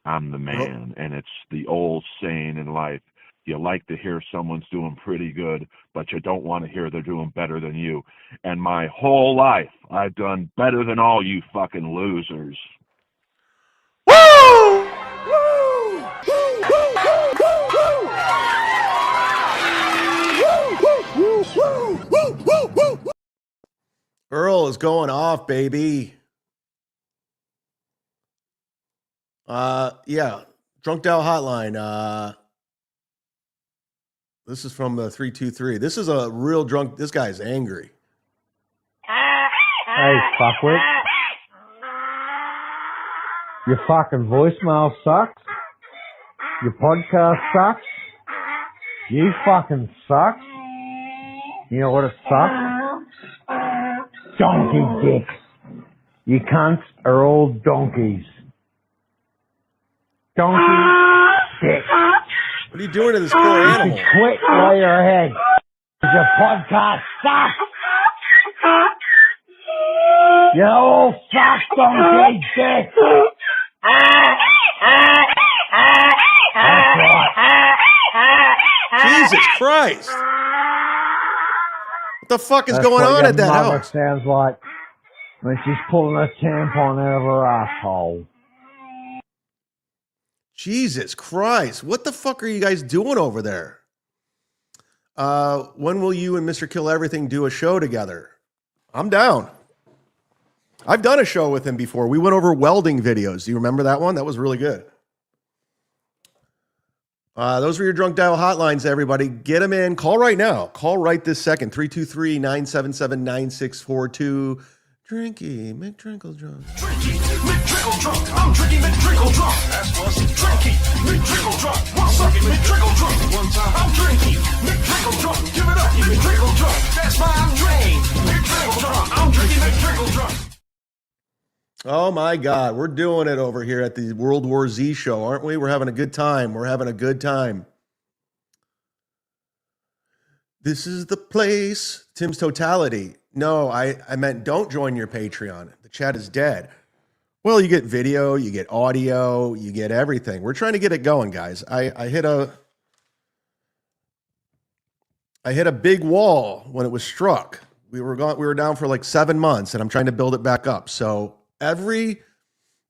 Speaker 14: I'm the man. And it's the old saying in life. You like to hear someone's doing pretty good, but you don't want to hear they're doing better than you. And my whole life, I've done better than all you fucking losers.
Speaker 4: Woo! Earl is going off, baby. Yeah. Drunk Dial Hotline. This is from 323. This is a real drunk. This guy's angry.
Speaker 15: Hey, fuckwit. Your fucking voicemail sucks. Your podcast sucks. You fucking suck. You know what it sucks? Donkey dicks. You cunts are all donkeys. Donkey dicks.
Speaker 4: What are you doing to this poor animal?
Speaker 15: You quit while you're ahead. Your podcast sucks. You all suck, donkey dicks. That's right.
Speaker 4: Jesus Christ. What the fuck is
Speaker 15: That's
Speaker 4: going
Speaker 15: what
Speaker 4: on
Speaker 15: your
Speaker 4: at that
Speaker 15: mother
Speaker 4: house?
Speaker 15: sounds like when she's pulling a tampon out of her asshole.
Speaker 4: Jesus Christ. What the fuck are you guys doing over there? When will you and Mr. Kill Everything do a show together? I'm down. I've done a show with him before. We went over welding videos. Do you remember that one? That was really good. Those were your drunk dial hotlines, everybody. Get them in. Call right now. Call right this second. 323-977-9642. Drinky, McDrinkle drunk.
Speaker 1: Drinky, McDrinkle drunk. I'm drinking McDrinkle drunk. That's what's Drinky, McDrinkle drunk. One second, McDrinkle drunk. One time. I'm drinking McDrinkle drunk. Give it up, McDrinkle drunk. That's my name. McDrinkle drunk. I'm drinking McDrinkle drunk.
Speaker 4: Oh my God, we're doing it over here at the World War Z show, aren't we? We're having a good time. We're having a good time. This is the place. Tim's totality. No, I meant don't join your Patreon. The chat is dead. Well, you get video, you get audio, you get everything. We're trying to get it going, guys. I hit a big wall when it was struck. We were down for like 7 months, and I'm trying to build it back up. So everybody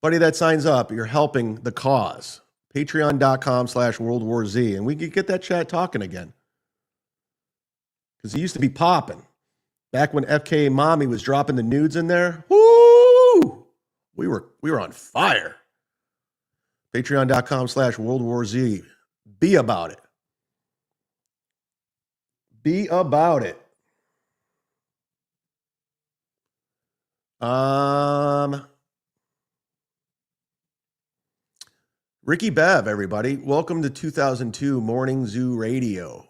Speaker 4: that signs up, you're helping the cause. Patreon.com/World War Z, and we could get that chat talking again. Because it used to be popping. Back when FK Mommy was dropping the nudes in there, woo! We were on fire. Patreon.com/World War Z. Be about it. Be about it. Ricky Bev, everybody. Welcome to 2002 Morning Zoo Radio.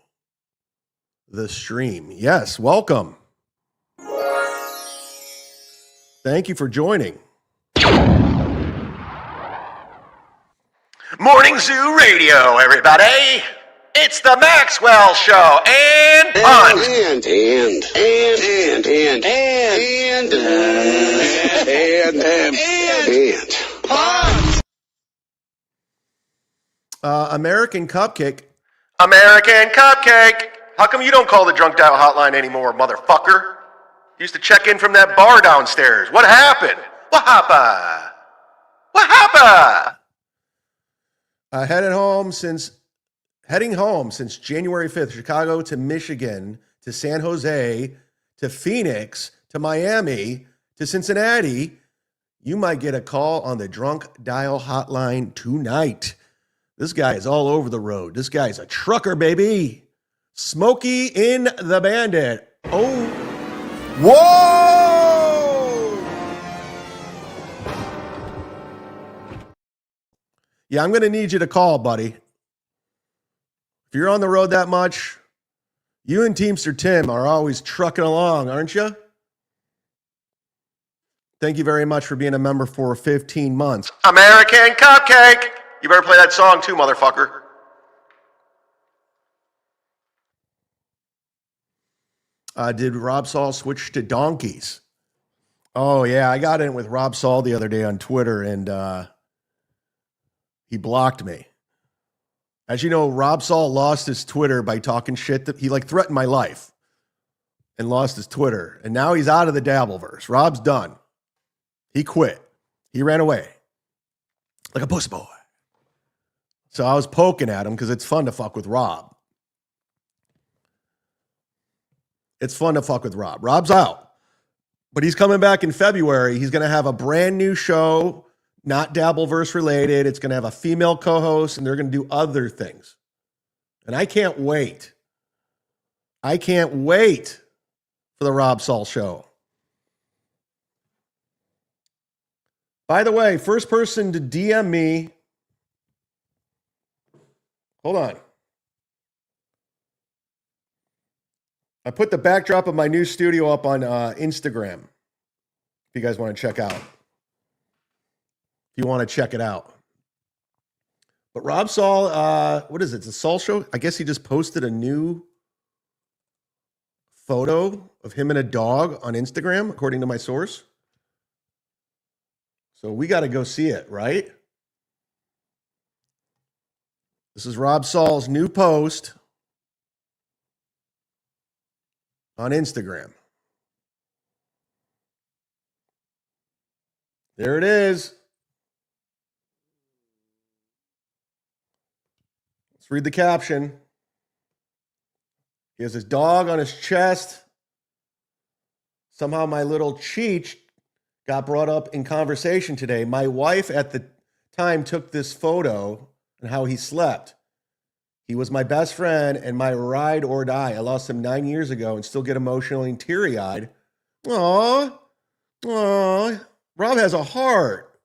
Speaker 4: The stream. Yes, welcome. Thank you for joining.
Speaker 2: Morning Zoo Radio, everybody. It's the Maxwell Show and Punt. And Punt.
Speaker 4: American Cupcake.
Speaker 2: American Cupcake. How come you don't call the drunk dial hotline anymore, motherfucker? You used to check in from that bar downstairs. What happened? What happened? What happened?
Speaker 4: Heading home since January 5th, Chicago to Michigan to San Jose to Phoenix to Miami to Cincinnati. You might get a call on the drunk dial hotline tonight. This guy is all over the road. This guy's a trucker, baby. Smokey in the Bandit. Oh, whoa! Yeah, I'm going to need you to call, buddy. If you're on the road that much, you and Teamster Tim are always trucking along, aren't you? Thank you very much for being a member for 15 months.
Speaker 2: American Cupcake. You better play that song too, motherfucker.
Speaker 4: Did Rob Saul switch to donkeys? Oh, yeah. I got in with Rob Saul the other day on Twitter, and he blocked me. As you know, Rob Saul lost his Twitter by talking shit. He threatened my life and lost his Twitter. And now he's out of the Dabbleverse. Rob's done. He quit. He ran away like a pussy boy. So I was poking at him because it's fun to fuck with Rob. It's fun to fuck with Rob. Rob's out. But he's coming back in February. He's going to have a brand new show, not Dabbleverse related. It's going to have a female co-host, and they're going to do other things. And I can't wait. I can't wait for the Rob Saul show. By the way, first person to DM me. Hold on. I put the backdrop of my new studio up on Instagram. If you guys want to check out. If you want to check it out. But Rob Saul, what is it? It's a Saul show? I guess he just posted a new photo of him and a dog on Instagram, according to my source. So we got to go see it, right? This is Rob Saul's new post on Instagram. There it is. Let's read the caption. He has his dog on his chest. Somehow my little Cheech got brought up in conversation today. My wife at the time took this photo and how he slept. He was my best friend and my ride or die. I lost him 9 years ago and still get emotionally teary-eyed. Aw. Aw. Rob has a heart.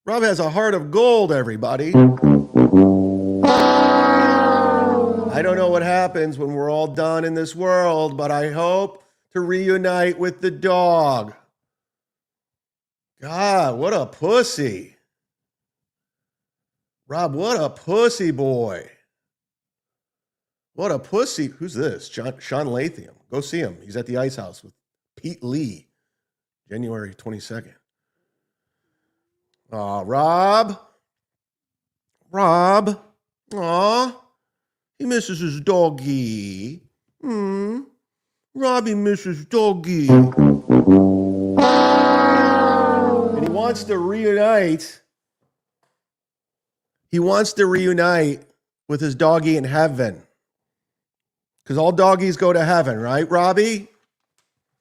Speaker 4: Rob has a heart of gold, everybody. I don't know what happens when we're all done in this world, but I hope to reunite with the dog. God, what a pussy. Rob, what a pussy boy. What a pussy. Who's this? Sean Lathiam. Go see him. He's at the Ice House with Pete Lee, January 22nd. Aw, Rob. Rob. Aw. He misses his doggy. Robbie misses doggy. And he wants to reunite. He wants to reunite with his doggy in heaven. Because all doggies go to heaven, right, Robbie?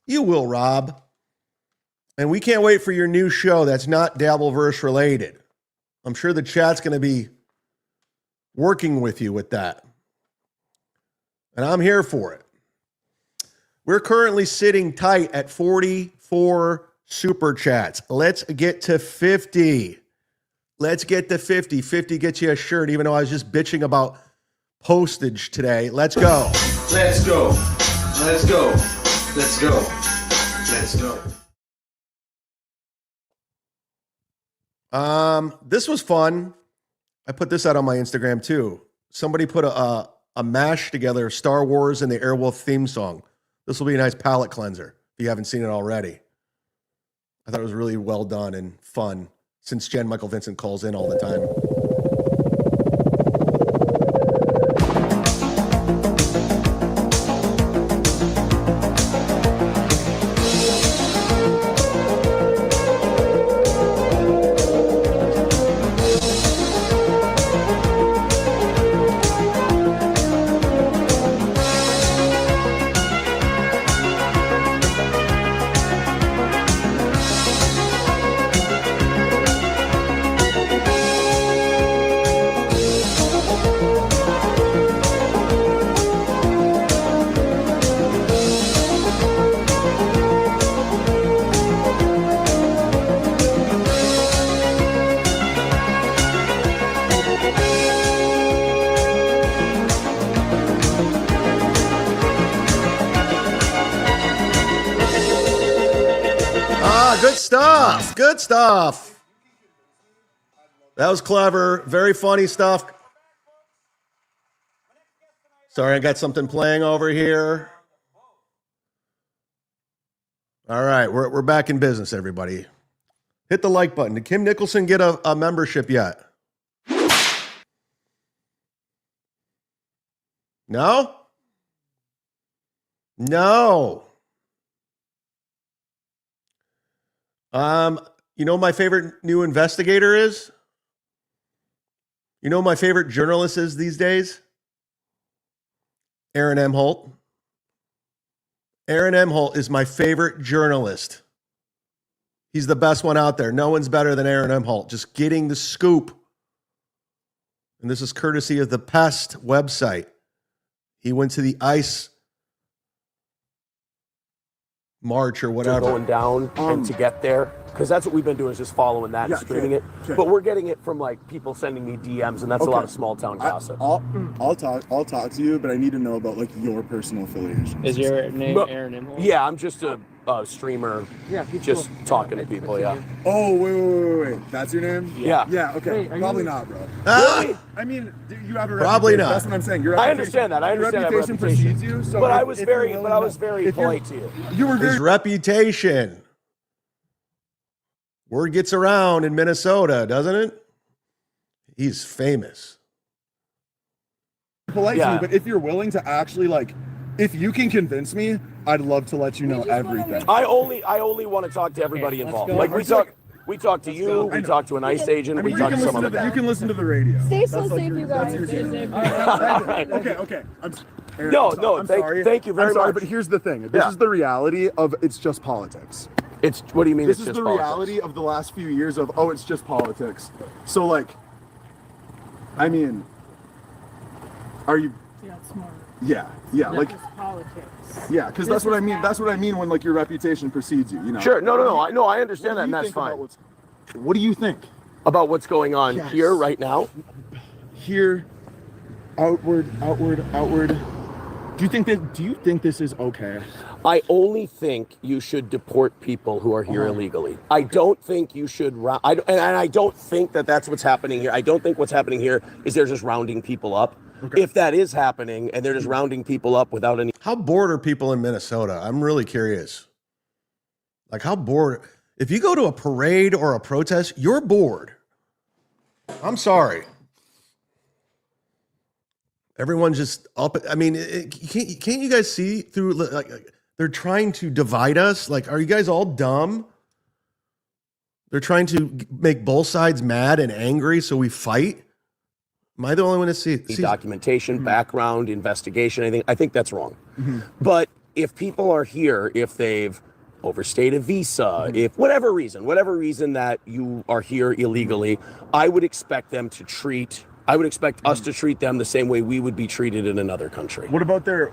Speaker 4: You will, Rob. And we can't wait for your new show that's not Dabbleverse related. I'm sure the chat's going to be working with you with that. And I'm here for it. We're currently sitting tight at 44 super chats. Let's get to 50. Let's get to 50. 50 gets you a shirt, even though I was just bitching about postage today. Let's go.
Speaker 1: Let's go. Let's go. Let's go. Let's go.
Speaker 4: This was fun. I put this out on my Instagram too. Somebody put a mash together, Star Wars and the Airwolf theme song. This will be a nice palate cleanser if you haven't seen it already. I thought it was really well done and fun since Jen Michael Vincent calls in all the time. Good stuff. That was clever. Very funny stuff. Sorry, I got something playing over here. All right, we're back in business, everybody. Hit the like button. Did Kim Nicholson get a membership yet? No? No. You know my favorite new investigator is? You know my favorite journalist is these days? Aaron M. Holt. Aaron M. Holt is my favorite journalist. He's the best one out there. No one's better than Aaron M. Holt. Just getting the scoop. And this is courtesy of the Pest website. He went to the ICE march or whatever.
Speaker 16: Going down and to get there, because that's what we've been doing, is just following that and streaming it. But we're getting it from like people sending me DMs, and that's a lot of small town gossip.
Speaker 17: I'll talk to you, but I need to know about like your personal affiliation.
Speaker 18: Is your name Aaron Imholt?
Speaker 16: Yeah, I'm just a streamer. Yeah, just talking to people. Yeah.
Speaker 17: Oh wait, that's your name?
Speaker 16: Yeah.
Speaker 17: Yeah. Okay.
Speaker 16: Wait,
Speaker 17: Probably not, bro.
Speaker 16: Really?
Speaker 17: I mean, you have a
Speaker 4: Probably
Speaker 17: reputation.
Speaker 4: not.
Speaker 17: That's what I'm saying.
Speaker 16: I understand that. I understand
Speaker 17: your reputation
Speaker 16: that reputation
Speaker 17: precedes you. So
Speaker 16: but I
Speaker 17: if
Speaker 16: was
Speaker 17: you're
Speaker 16: very,
Speaker 17: willing
Speaker 16: but I was very
Speaker 17: if you're-
Speaker 16: polite to you.
Speaker 17: You were very.
Speaker 4: His reputation. Word gets around in Minnesota, doesn't it? He's famous.
Speaker 17: polite to me, but if you're willing to actually like, if you can convince me, I'd love to let you know everything.
Speaker 16: I only want to talk to everybody involved. Like we talk to you, we talk to an ICE agent, we talk to some other guy.
Speaker 17: You can listen to the radio.
Speaker 9: Stay so safe, you guys.
Speaker 17: Okay.
Speaker 16: Thank you very
Speaker 17: I'm sorry,
Speaker 16: much.
Speaker 17: but here's the thing. This is the reality of it's just politics.
Speaker 16: What do you mean?
Speaker 17: This
Speaker 16: it's
Speaker 17: is
Speaker 16: just
Speaker 17: the
Speaker 16: politics?
Speaker 17: reality of the last few years of it's just politics. So like, I mean, Are you?
Speaker 9: Yeah, smart.
Speaker 17: Yeah, like
Speaker 9: politics.
Speaker 17: yeah, because that's what I mean. That's what I mean when like your reputation precedes you. You know.
Speaker 16: Sure. No. I understand that, and that's fine.
Speaker 17: What do you think
Speaker 16: about what's going on here right now?
Speaker 17: Here, outward. Do you think this is okay?
Speaker 16: I only think you should deport people who are here illegally. I don't think you should. I don't think that that's what's happening here. I don't think what's happening here is they're just rounding people up. Okay. If that is happening and they're just rounding people up without any.
Speaker 4: How bored are people in Minnesota? I'm really curious. Like, how bored? If you go to a parade or a protest, you're bored. I'm sorry. Everyone's just up. I mean, can't you guys see through, like, they're trying to divide us? Like, are you guys all dumb? They're trying to make both sides mad and angry so we fight? Am I the only one to see
Speaker 16: documentation, background, investigation, anything? I think that's wrong. But if people are here, if they've overstayed a visa, if whatever reason that you are here illegally, I would expect us to treat them the same way we would be treated in another country.
Speaker 17: What about their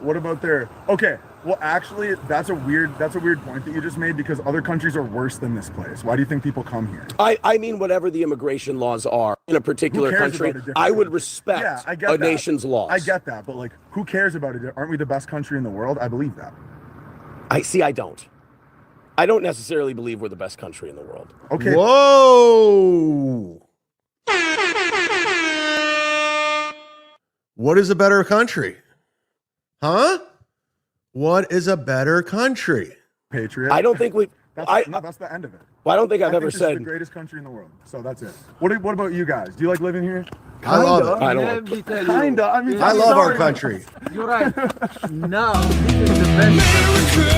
Speaker 17: okay, well actually that's a weird point that you just made, because other countries are worse than this place. Why do you think people come here?
Speaker 16: I mean, whatever the immigration laws are in a particular country, I would respect a nation's laws.
Speaker 17: I get that, but like, who cares about it? Aren't we the best country in the world? I believe that.
Speaker 16: I don't necessarily believe we're the best country in the world.
Speaker 17: Okay.
Speaker 4: Whoa. What is a better country? Huh? What is a better country?
Speaker 17: Patriot.
Speaker 16: I don't think
Speaker 17: that's the end of it.
Speaker 16: Well, I don't think I've ever
Speaker 17: this
Speaker 16: said
Speaker 17: is the greatest country in the world. So that's it. What about you guys? Do you like living here?
Speaker 4: I love it.
Speaker 16: I don't.
Speaker 17: Kinda. I mean,
Speaker 4: I love our country.
Speaker 9: You're right. Now, this is the best country.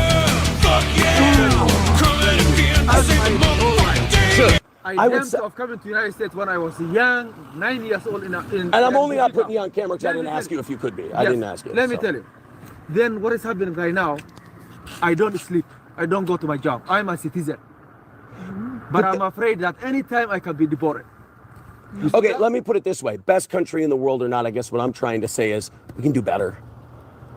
Speaker 9: I dreamt of coming to the United States when I was young, 9 years old. And
Speaker 16: I'm only not putting you on camera because I didn't ask you if you could be. I didn't ask you.
Speaker 9: Let me tell you. Then what is happening right now, I don't sleep. I don't go to my job. I'm a citizen. But I'm afraid that anytime I can be deported.
Speaker 16: Okay, let me put it this way. Best country in the world or not, I guess what I'm trying to say is we can do better.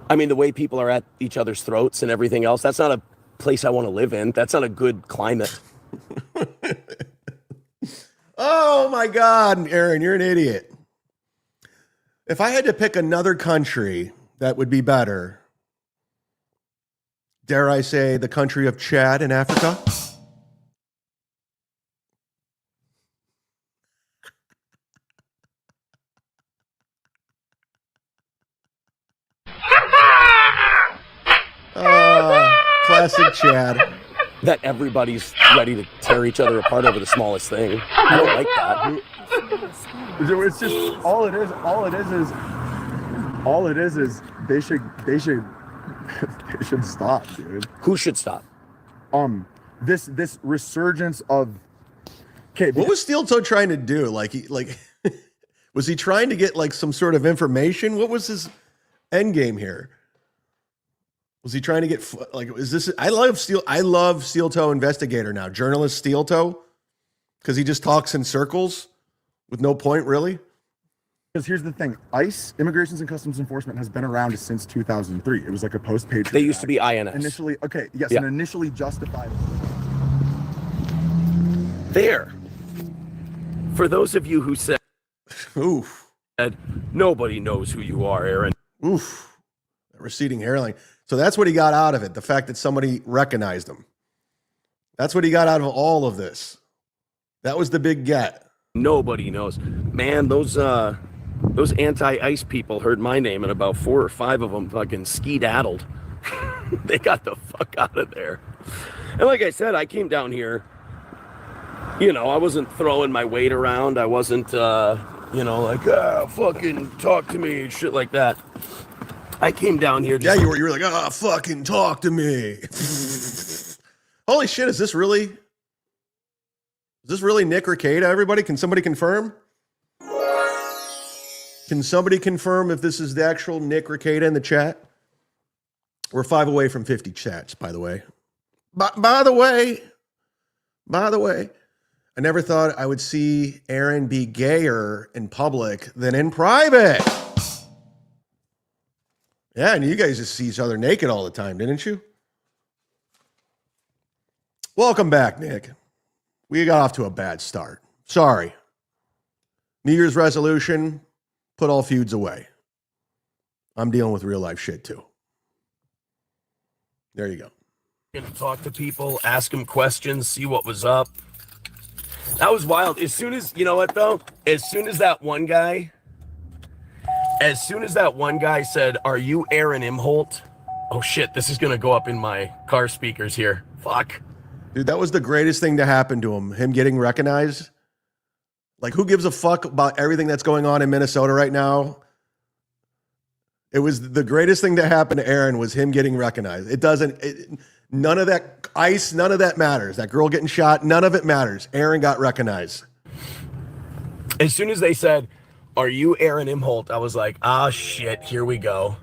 Speaker 16: I mean, the way people are at each other's throats and everything else, that's not a place I want to live in. That's not a good climate.
Speaker 4: Oh my God, Aaron, you're an idiot. If I had to pick another country that would be better, dare I say the country of Chad in Africa? Classic Chad.
Speaker 16: That everybody's ready to tear each other apart over the smallest thing. I don't like that.
Speaker 17: It's just all it is they should stop, dude.
Speaker 16: Who should stop?
Speaker 17: This resurgence of
Speaker 4: what was Steel Toe trying to do? Like was he trying to get like some sort of information? What was his end game here? Was he trying to get like? Is this? I love Steel Toe Investigator now, journalist Steel Toe, because he just talks in circles with no point really.
Speaker 17: Because here's the thing: ICE, Immigrations and Customs Enforcement, has been around since 2003. It was like a post-Patriot.
Speaker 16: They used to be INS
Speaker 17: initially. Okay, yes, and initially justified.
Speaker 16: There. For those of you who said,
Speaker 4: "Oof,"
Speaker 16: nobody knows who you are, Aaron.
Speaker 4: Oof, that receding hairline. So that's what he got out of it. The fact that somebody recognized him. That's what he got out of all of this. That was the big get.
Speaker 16: Nobody knows. Man, those anti-ICE people heard my name and about 4 or 5 of them fucking skedaddled. They got the fuck out of there. And like I said, I came down here, you know, I wasn't throwing my weight around. I wasn't, like, fucking talk to me and shit like that. I came down here.
Speaker 4: You were like, fucking talk to me. Holy shit, is this really Nick Rekieta, everybody? Can somebody confirm? Can somebody confirm if this is the actual Nick Rekieta in the chat? We're 5 away from 50 chats, by the way. By the way, I never thought I would see Aaron be gayer in public than in private. Yeah, and you guys just see each other naked all the time, didn't you? Welcome back, Nick. We got off to a bad start. Sorry. New Year's resolution, put all feuds away. I'm dealing with real life shit too. There you go.
Speaker 16: Gonna talk to people, ask them questions, see what was up. That was wild. As soon as, you know what though? As soon as that one guy said, "Are you Aaron Imholt?" Oh shit, this is gonna go up in my car speakers here. Fuck.
Speaker 4: Dude, that was the greatest thing to happen to him getting recognized. Like, who gives a fuck about everything that's going on in Minnesota right now? It was the greatest thing to happen to Aaron was him getting recognized. None of that ice, none of that matters. That girl getting shot, none of it matters. Aaron got recognized.
Speaker 16: As soon as they said, "Are you Aaron Imholt?" I was like, ah, shit, here we go.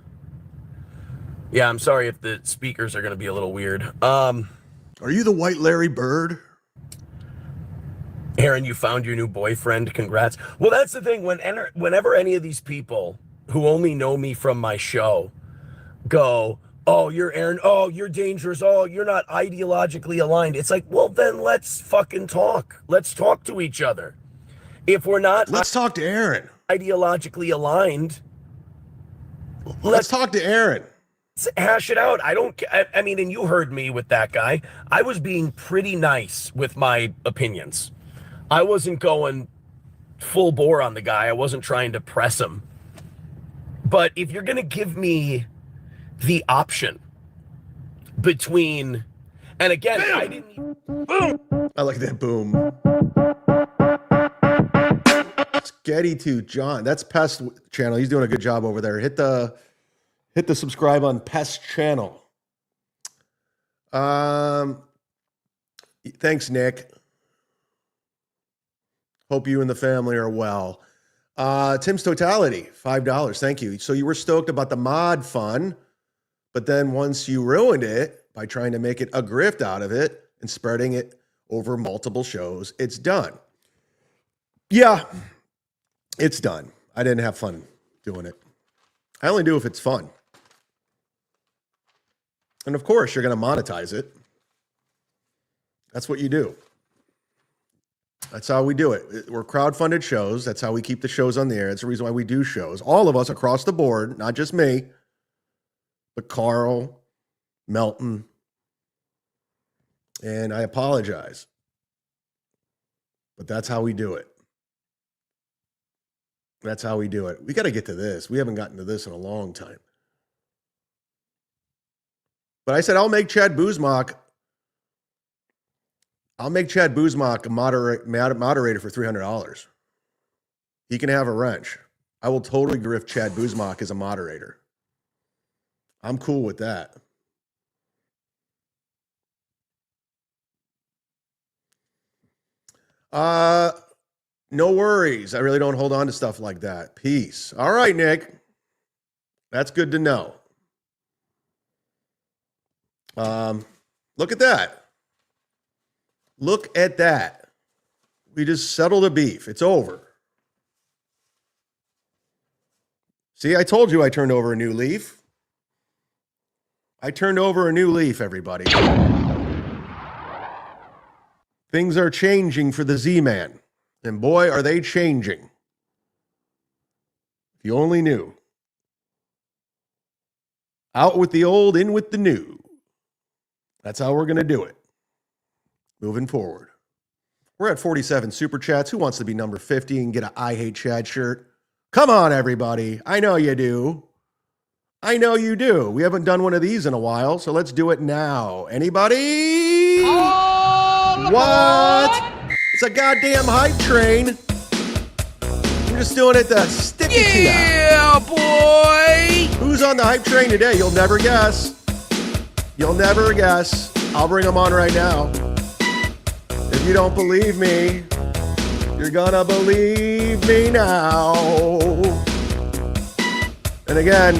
Speaker 16: Yeah, I'm sorry if the speakers are going to be a little weird.
Speaker 4: Are you the white Larry Bird?
Speaker 16: Aaron, you found your new boyfriend. Congrats. Well, that's the thing. Whenever any of these people who only know me from my show go, "Oh, you're Aaron. Oh, you're dangerous. Oh, you're not ideologically aligned." It's like, well, then let's fucking talk. Let's talk to each other. If we're not...
Speaker 4: Let's talk to Aaron.
Speaker 16: ...ideologically aligned...
Speaker 4: Let's talk to Aaron.
Speaker 16: Let's hash it out. I mean, and you heard me with that guy. I was being pretty nice with my opinions. I wasn't going full bore on the guy. I wasn't trying to press him. But if you're going to give me the option between... And again, boom! I didn't...
Speaker 4: Boom! I like that boom. Getty to John. That's Pest channel. He's doing a good job over there. Hit the subscribe on Pest channel. Thanks, Nick. Hope you and the family are well. Tim's Totality, $5. Thank you. So you were stoked about the mod fun, but then once you ruined it by trying to make it a grift out of it and spreading it over multiple shows, it's done. Yeah, it's done. I didn't have fun doing it. I only do if it's fun. And of course, you're going to monetize it. That's what you do. That's how we do it. We're crowdfunded shows. That's how we keep the shows on the air. That's the reason why we do shows. All of us across the board, not just me, but Carl, Melton, and I apologize. But that's how we do it. That's how we do it. We got to get to this. We haven't gotten to this in a long time. But I said, I'll make Chad-zumock a moderator for $300. He can have a wrench. I will totally grift Chad-zumock as a moderator. I'm cool with that. No worries. I really don't hold on to stuff like that. Peace. All right, Nick. That's good to know. Look at that. Look at that. We just settled a beef. It's over. See, I told you I turned over a new leaf. I turned over a new leaf, everybody. Things are changing for the Z-Man. And boy, are they changing. If you only knew. Out with the old, in with the new. That's how we're going to do it. Moving forward. We're at 47 super chats. Who wants to be number 50 and get an I Hate Chad shirt? Come on, everybody. I know you do. I know you do. We haven't done one of these in a while, so let's do it now. Anybody? What? It's a goddamn hype train. I'm just doing it to stick it to you.
Speaker 1: Yeah, boy.
Speaker 4: Who's on the hype train today? You'll never guess. You'll never guess. I'll bring them on right now. If you don't believe me, you're gonna believe me now. And again,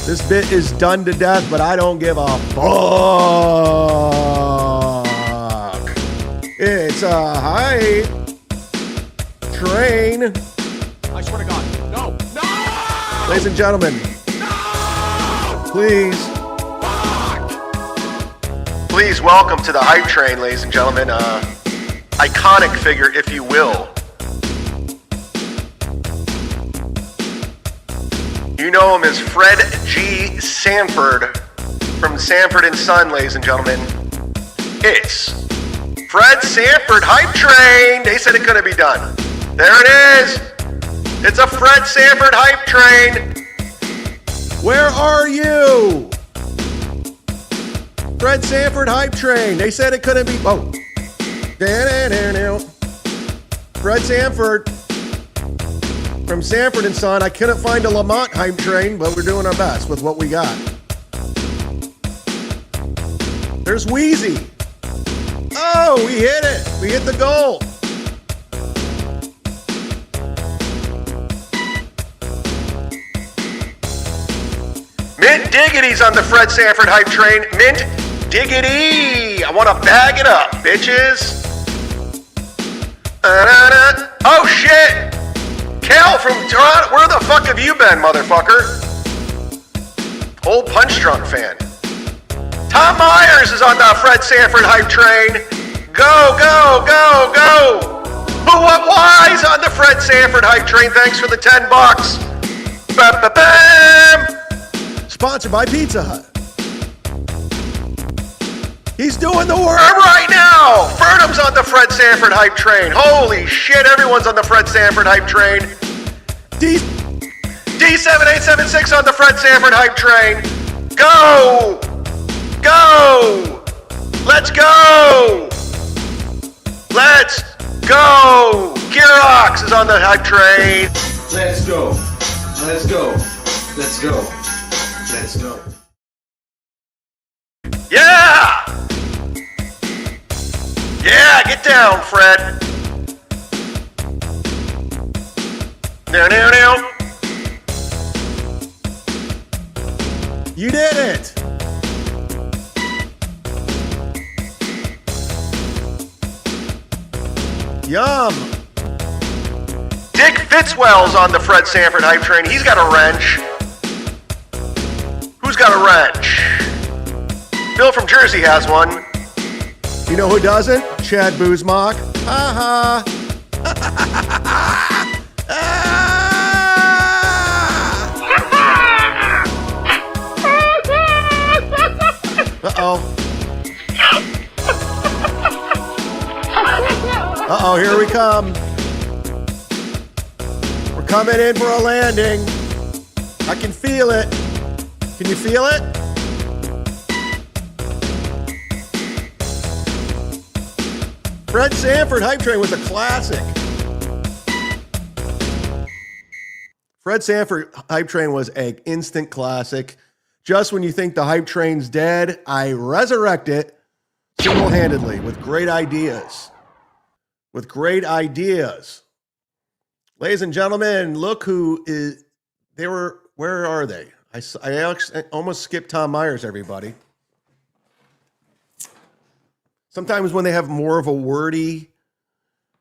Speaker 4: this bit is done to death, but I don't give a fuck. It's a hype train.
Speaker 1: I swear to God. No. No!
Speaker 4: Ladies and gentlemen, Please.
Speaker 2: Please welcome to the hype train, ladies and gentlemen. Iconic figure, if you will. You know him as Fred G. Sanford from Sanford and Son, ladies and gentlemen. It's Fred Sanford Hype Train. They said it couldn't be done. There it is. It's a Fred Sanford Hype Train.
Speaker 4: Where are you? Fred Sanford Hype Train. They said it couldn't be. Oh. Fred Sanford from Sanford and Son. I couldn't find a Lamont Hype Train, but we're doing our best with what we got. There's Wheezy. Oh, we hit it. We hit the goal.
Speaker 2: Mint Diggity's on the Fred Sanford Hype Train. Mint Diggity. I want to bag it up, bitches. Oh, shit. Cal from Toronto. Where the fuck have you been, motherfucker? Old Punch Drunk fan. Tom Myers is on the Fred Sanford Hype Train. Go, go, go, go. Who, what, why's on the Fred Sanford Hype Train? Thanks for the $10. Ba-ba-bam.
Speaker 4: Sponsored by Pizza Hut. He's doing the work
Speaker 2: right now. Fernham's on the Fred Sanford Hype Train. Holy shit, everyone's on the Fred Sanford Hype Train. D7876 on the Fred Sanford Hype Train. Go! Go! Let's go! Let's go! Kirox is on the Hype Train.
Speaker 18: Let's go. Let's go. Let's go. Let's go.
Speaker 2: Yeah! Yeah, get down, Fred. Now.
Speaker 4: You did it. Yum.
Speaker 2: Dick Fitzwell's on the Fred Sanford Hype Train. He's got a wrench. Who's got a wrench? Bill from Jersey has one.
Speaker 4: You know who doesn't? Chad-zumock. Ha Uh-oh. Uh-oh, here we come. We're coming in for a landing. I can feel it. Can you feel it? Fred Sanford Hype Train was a classic. Fred Sanford Hype Train was an instant classic. Just when you think the hype train's dead, I resurrect it single-handedly with great ideas. With great ideas. Ladies and gentlemen, look who is... Where are they? I almost skipped Tom Myers, everybody. Sometimes when they have more of a wordy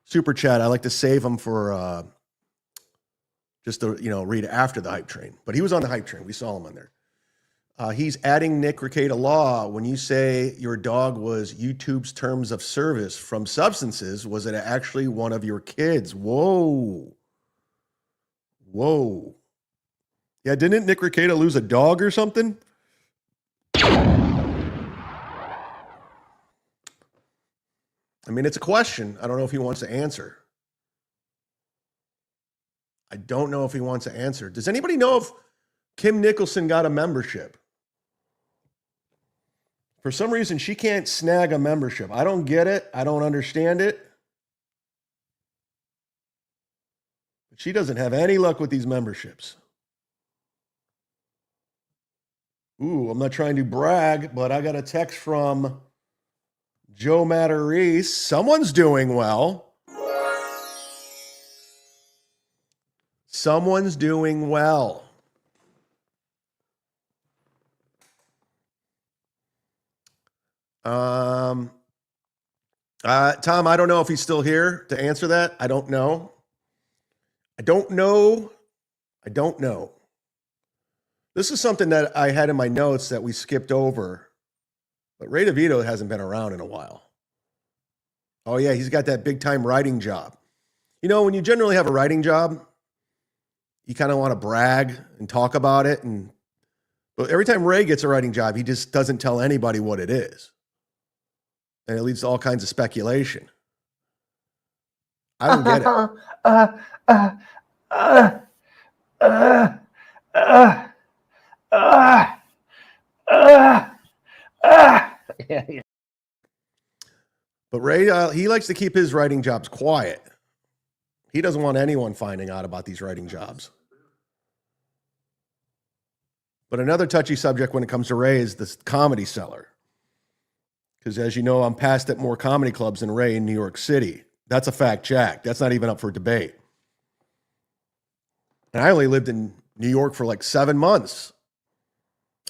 Speaker 4: super chat, I like to save them for just to read after the hype train. But he was on the hype train. We saw him on there. He's adding Nick Rekieta Law. When you say your dog was YouTube's terms of service from substances, was it actually one of your kids? Whoa. Whoa. Yeah, didn't Nick Rekieta lose a dog or something? I mean, it's a question. I don't know if he wants to answer. I don't know if he wants to answer. Does anybody know if Kim Nicholson got a membership? For some reason, she can't snag a membership. I don't get it. I don't understand it. But she doesn't have any luck with these memberships. Ooh, I'm not trying to brag, but I got a text from Joe Matarese. Someone's doing well. Someone's doing well. Tom, I don't know if he's still here to answer that. I don't know. This is something that I had in my notes that we skipped over, but Ray DeVito hasn't been around in a while. Oh yeah, he's got that big time writing job. You know, when you generally have a writing job, you kind of want to brag and talk about it. But every time Ray gets a writing job, he just doesn't tell anybody what it is. And it leads to all kinds of speculation. I don't get it. But Ray, he likes to keep his writing jobs quiet. He doesn't want anyone finding out about these writing jobs. But another touchy subject when it comes to Ray is the Comedy Cellar. Because as you know, I'm passed at more comedy clubs than Ray in New York City. That's a fact, Jack. That's not even up for debate. And I only lived in New York for like 7 months.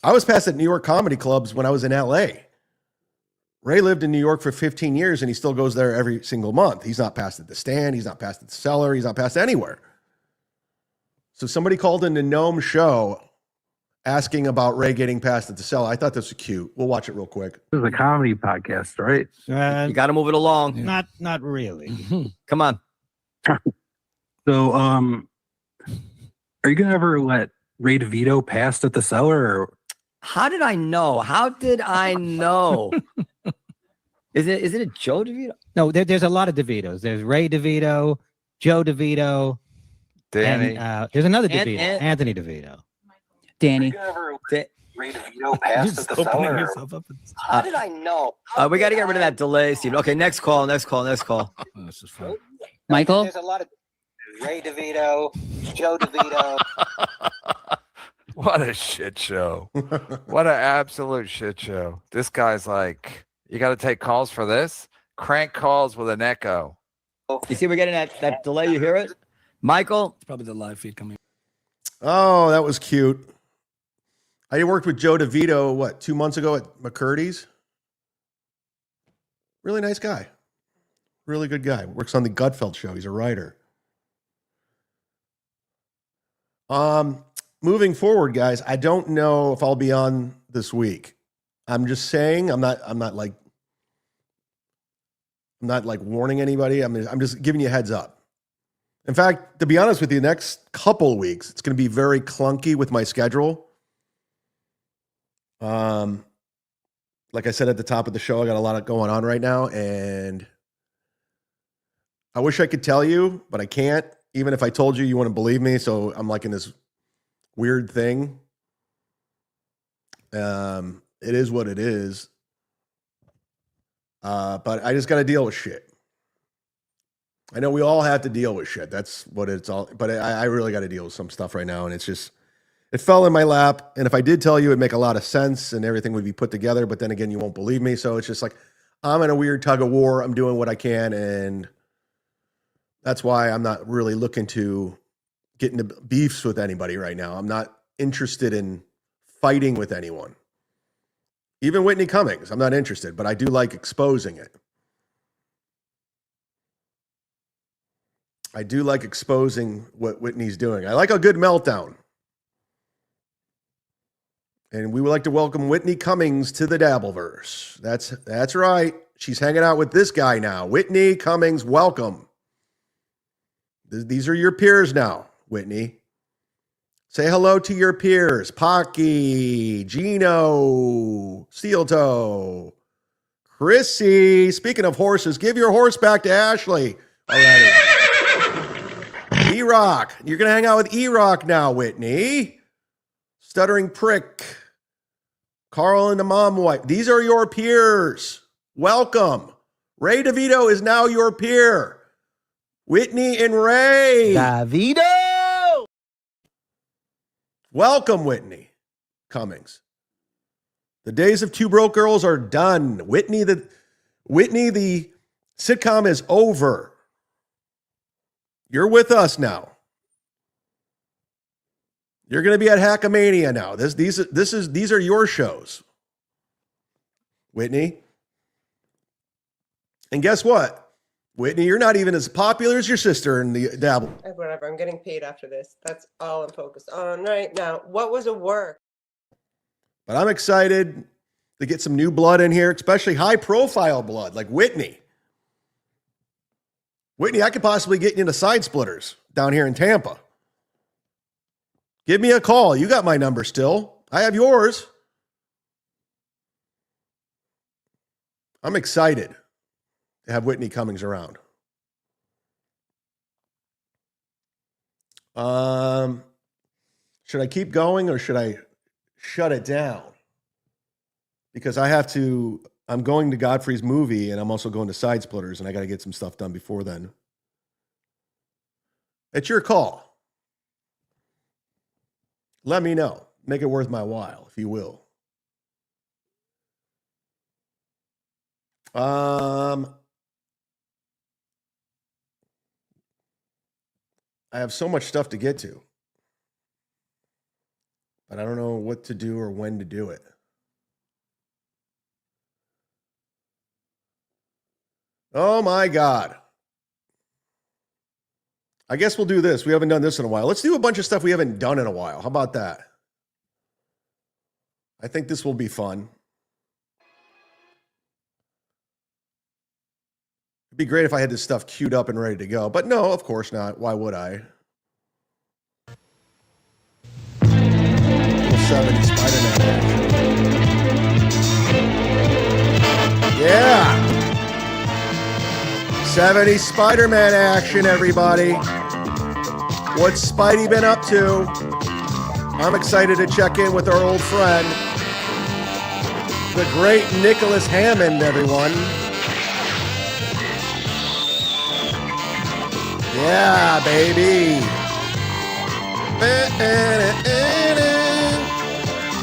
Speaker 4: I was passed at New York comedy clubs when I was in LA. Ray lived in New York for 15 years and he still goes there every single month. He's not passed at the Stand. He's not passed at the Cellar. He's not passed anywhere. So somebody called in the Gnome show asking about Ray getting passed at the Cellar. I thought this was cute. We'll watch it real quick.
Speaker 19: This is a comedy podcast, right?
Speaker 20: You got to move it along.
Speaker 19: Not really.
Speaker 20: Come on.
Speaker 19: So, are you gonna ever let Ray DeVito pass at the Cellar? Or?
Speaker 20: How did I know? How did I know? Is it a Joe DeVito?
Speaker 21: No, there's a lot of DeVitos. There's Ray DeVito, Joe DeVito,
Speaker 22: Danny.
Speaker 21: And, there's another DeVito, Anthony DeVito.
Speaker 20: Danny.
Speaker 19: Ray DeVito passed at the Cellar?
Speaker 20: How did I know? We got to get rid of that delay, Steve. Okay, next call. This is fun.
Speaker 21: Michael?
Speaker 19: There's a lot of Ray DeVito, Joe DeVito.
Speaker 22: What a shit show. What an absolute shit show. This guy's like, you got to take calls for this? Crank calls with an echo.
Speaker 20: You see, we're getting that delay. You hear it? Michael?
Speaker 23: It's probably the live feed coming.
Speaker 4: Oh, that was cute. I worked with Joe DeVito, 2 months ago at McCurdy's? Really nice guy. Really good guy. Works on the Gutfeld show. He's a writer. Moving forward, guys, I don't know if I'll be on this week. I'm just saying, I'm not like warning anybody. I'm just giving you a heads up. In fact, to be honest with you, the next couple of weeks, it's going to be very clunky with my schedule. Like I said at the top of the show, I got a lot going on right now, and I wish I could tell you, but I can't. Even if I told you, you wouldn't believe me. So I'm like in this weird thing. It is what it is. But I just got to deal with shit. I know we all have to deal with shit. That's what it's all. But I really got to deal with some stuff right now, and it's just, it fell in my lap. And if I did tell you, it'd make a lot of sense, and everything would be put together. But then again, you won't believe me. So it's just like I'm in a weird tug of war. I'm doing what I can, and that's why I'm not really looking to get into beefs with anybody right now. I'm not interested in fighting with anyone. Even Whitney Cummings, I'm not interested, but I do like exposing it. I do like exposing what Whitney's doing. I like a good meltdown. And we would like to welcome Whitney Cummings to the Dabbleverse. That's right. She's hanging out with this guy now. Whitney Cummings, welcome. These are your peers now, Whitney. Say hello to your peers. Pocky, Gino, Steel Toe, Chrissy. Speaking of horses, give your horse back to Ashley already. E-Rock. You're going to hang out with E-Rock now, Whitney. Stuttering Prick. Carl and the Mom Wife. These are your peers. Welcome. Ray DeVito is now your peer. Whitney and Ray.
Speaker 21: DeVito.
Speaker 4: Welcome, Whitney Cummings. The days of Two Broke Girls are done. Whitney, the sitcom is over. You're with us now. You're going to be at Hackamania now. These are your shows, Whitney. And guess what? Whitney, you're not even as popular as your sister in the dabble.
Speaker 6: Whatever. I'm getting paid after this. That's all I'm focused on right now. What was a work?
Speaker 4: But I'm excited to get some new blood in here, especially high-profile blood like Whitney. Whitney, I could possibly get you into Side Splitters down here in Tampa. Give me a call. You got my number still. I have yours. I'm excited to have Whitney Cummings around. Should I keep going or should I shut it down? Because I'm going to Godfrey's movie and I'm also going to Side Splitters and I got to get some stuff done before then. It's your call. Let me know. Make it worth my while, if you will. I have so much stuff to get to, but I don't know what to do or when to do it. Oh my God. I guess we'll do this. We haven't done this in a while. Let's do a bunch of stuff we haven't done in a while. How about that? I think this will be fun. It'd be great if I had this stuff queued up and ready to go, but no, of course not. Why would I? 70 Spider-Man. Yeah. 70 Spider-Man action, everybody. What's Spidey been up to? I'm excited to check in with our old friend, the great Nicholas Hammond, everyone. Yeah, baby.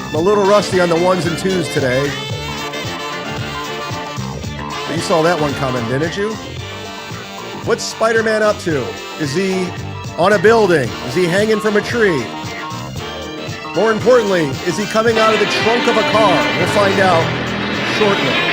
Speaker 4: I'm a little rusty on the ones and twos today. But you saw that one coming, didn't you? What's Spider-Man up to? Is he on a building? Is he hanging from a tree? More importantly, is he coming out of the trunk of a car? We'll find out shortly.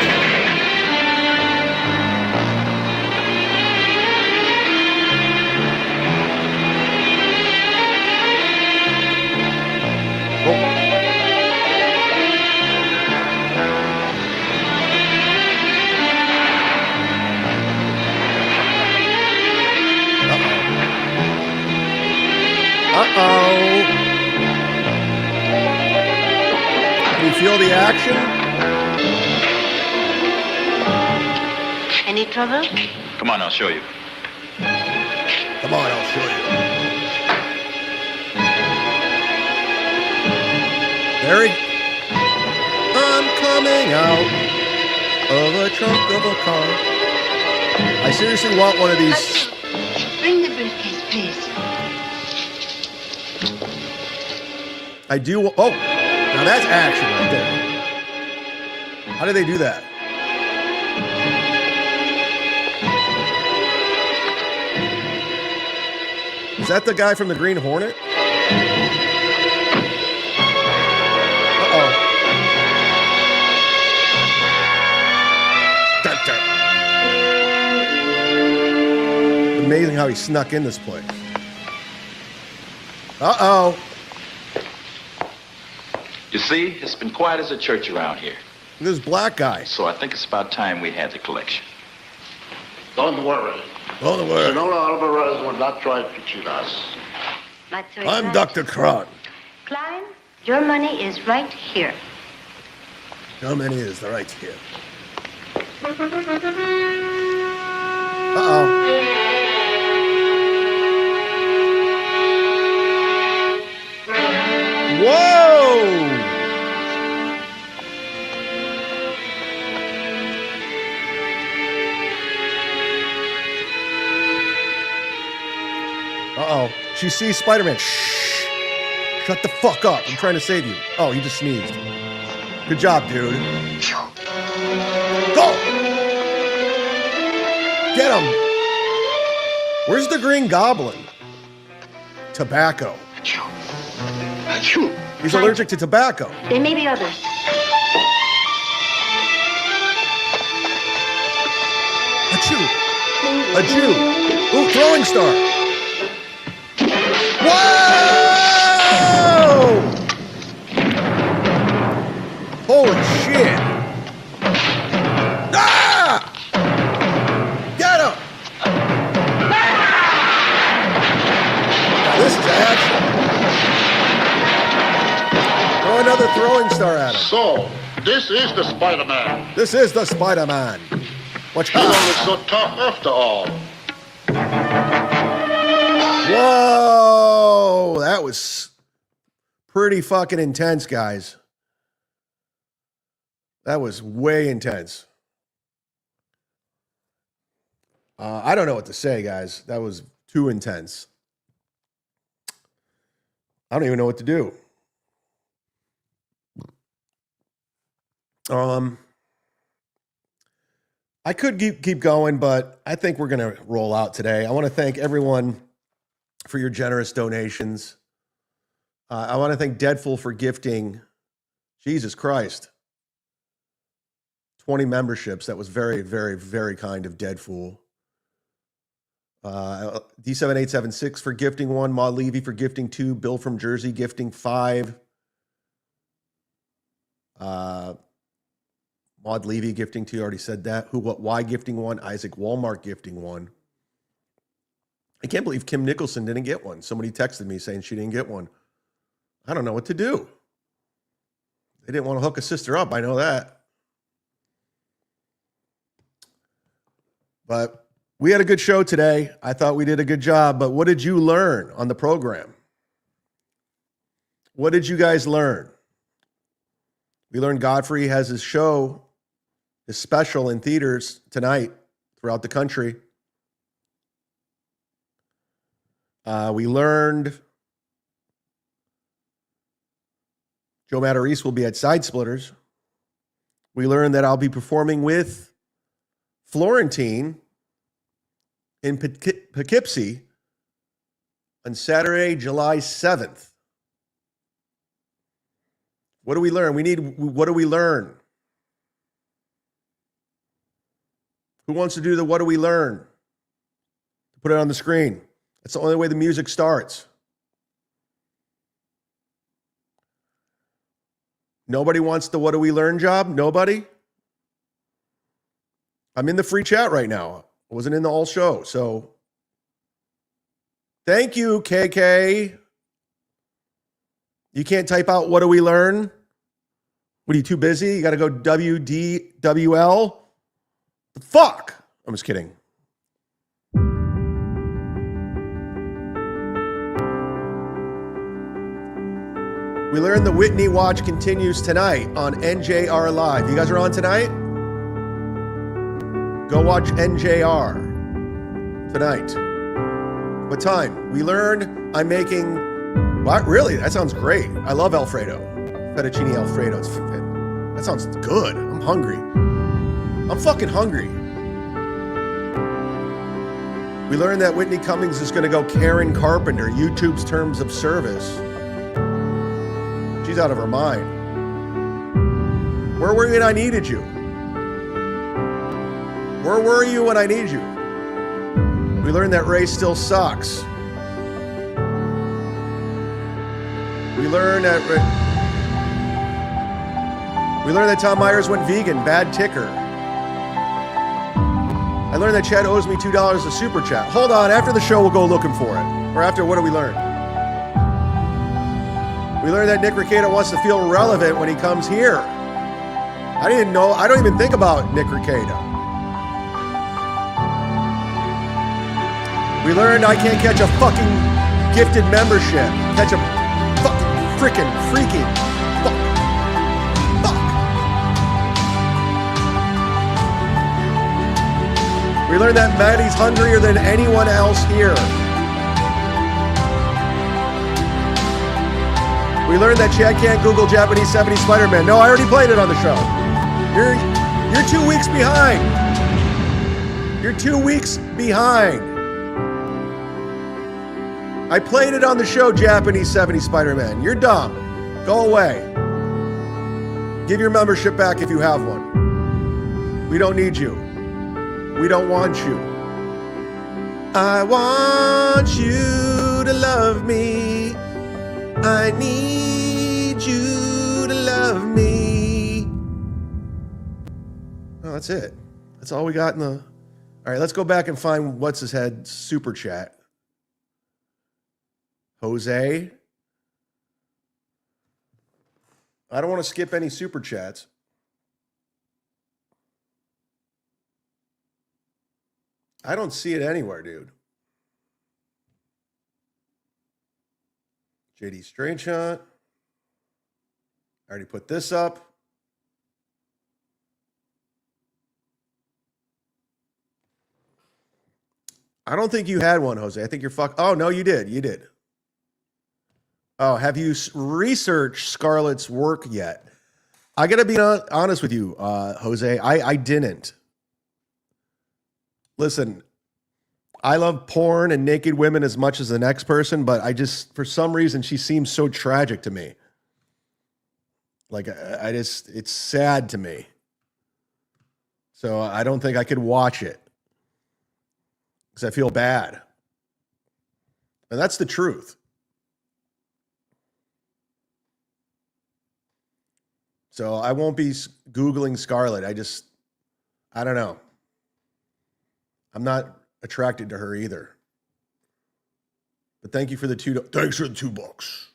Speaker 4: Can you feel the action?
Speaker 3: Any trouble?
Speaker 5: Come on, I'll show you.
Speaker 4: Come on, I'll show you. Very. I'm coming out of a trunk of a car. I seriously want one of these.
Speaker 3: Bring the briefcase, please.
Speaker 4: I do. Oh, now that's action right there. How do they do that? Is that the guy from the Green Hornet? Uh-oh. Dun, dun. Amazing how he snuck in this place. Uh-oh.
Speaker 5: You see, it's been quiet as a church around here.
Speaker 4: This black guy.
Speaker 5: So I think it's about time we had the collection.
Speaker 23: Don't worry.
Speaker 4: Don't worry.
Speaker 23: Senora Alvarez will not try to cheat us.
Speaker 4: I'm Dr. Kron.
Speaker 3: Klein, your money is right here.
Speaker 4: Your money is right here. Uh-oh. Whoa! Uh-oh. She sees Spider-Man. Shh. Shut the fuck up. I'm trying to save you. Oh, he just sneezed. Good job, dude. Go! Get him! Where's the Green Goblin? Tobacco. He's allergic to tobacco.
Speaker 3: There may be others.
Speaker 4: Achoo! A Jew. Ooh, throwing star. Whoa! Holy shit. Ah! Get him! Now this is action. Throw another throwing star at him.
Speaker 23: So, this is the Spider-Man.
Speaker 4: This is the Spider-Man. Watch
Speaker 23: He
Speaker 4: out.
Speaker 23: was so tough after all.
Speaker 4: Whoa! That was pretty fucking intense, guys. That was way intense. I don't know what to say, guys. That was too intense. I don't even know what to do. I could keep going, but I think we're going to roll out today. I want to thank everyone for your generous donations. I want to thank Deadful for gifting, Jesus Christ, 20 memberships. That was very, very, very kind of Deadful. D7876 for gifting 1, Maud Levy for gifting 2, Bill from Jersey gifting 5. Maud Levy gifting 2, already said that. Who, what, why gifting 1, Isaac Walmart gifting 1. I can't believe Kim Nicholson didn't get one. Somebody texted me saying she didn't get one. I don't know what to do. They didn't want to hook a sister up. I know that. But we had a good show today. I thought we did a good job. But what did you learn on the program? What did you guys learn? We learned Godfrey has his show, his special in theaters tonight throughout the country. We learned Joe Matarese will be at Side Splitters. We learned that I'll be performing with Florentine in Poughkeepsie on Saturday, July 7th. What do we learn? What do we learn? Who wants to do the what do we learn? Put it on the screen. That's the only way the music starts. Nobody wants the what do we learn job? Nobody? I'm in the free chat right now. I wasn't in the whole show. So thank you, KK. You can't type out what do we learn? What are you too busy? You got to go WDWL? The fuck? I'm just kidding. We learned the Whitney Watch continues tonight on NJR Live. You guys are on tonight? Go watch NJR tonight. What time? We learned I'm making... What? Really? That sounds great. I love Alfredo. Fettuccine Alfredo. That sounds good. I'm hungry. I'm fucking hungry. We learned that Whitney Cummings is going to go Karen Carpenter, YouTube's terms of service. She's out of her mind. Where were you when I needed you? Where were you when I needed you? We learned that Ray still sucks. We learned that Tom Myers went vegan. Bad ticker. I learned that Chad owes me $2 a super chat. Hold on, after the show we'll go looking for it. Or after what do we learn? We learned that Nick Rekieta wants to feel relevant when he comes here. I didn't know. I don't even think about Nick Rekieta. We learned I can't catch a fucking gifted membership. Catch a fucking freaking fuck. We learned that Maddie's hungrier than anyone else here. We learned that Chad can't Google Japanese 70s Spider-Man. No, I already played it on the show. You're 2 weeks behind. You're 2 weeks behind. I played it on the show, Japanese 70s Spider-Man. You're dumb. Go away. Give your membership back if you have one. We don't need you. We don't want you. I want you to love me. I need you to love me. Oh, that's it. That's all we got in the... All right, let's go back and find what's his head super chat. Jose. I don't want to skip any super chats. I don't see it anywhere, dude. JD Straight Shot. I already put this up. I don't think you had one, Jose. I think you're Oh, no, you did. You did. Oh, have you researched Scarlett's work yet? I got to be honest with you, Jose. I didn't. Listen, I love porn and naked women as much as the next person, but I just, for some reason, she seems so tragic to me. Like, it's sad to me. So I don't think I could watch it because I feel bad. And that's the truth. So I won't be Googling Scarlett. I don't know. I'm not attracted to her either. But thank you for the $2. Thanks for the $2.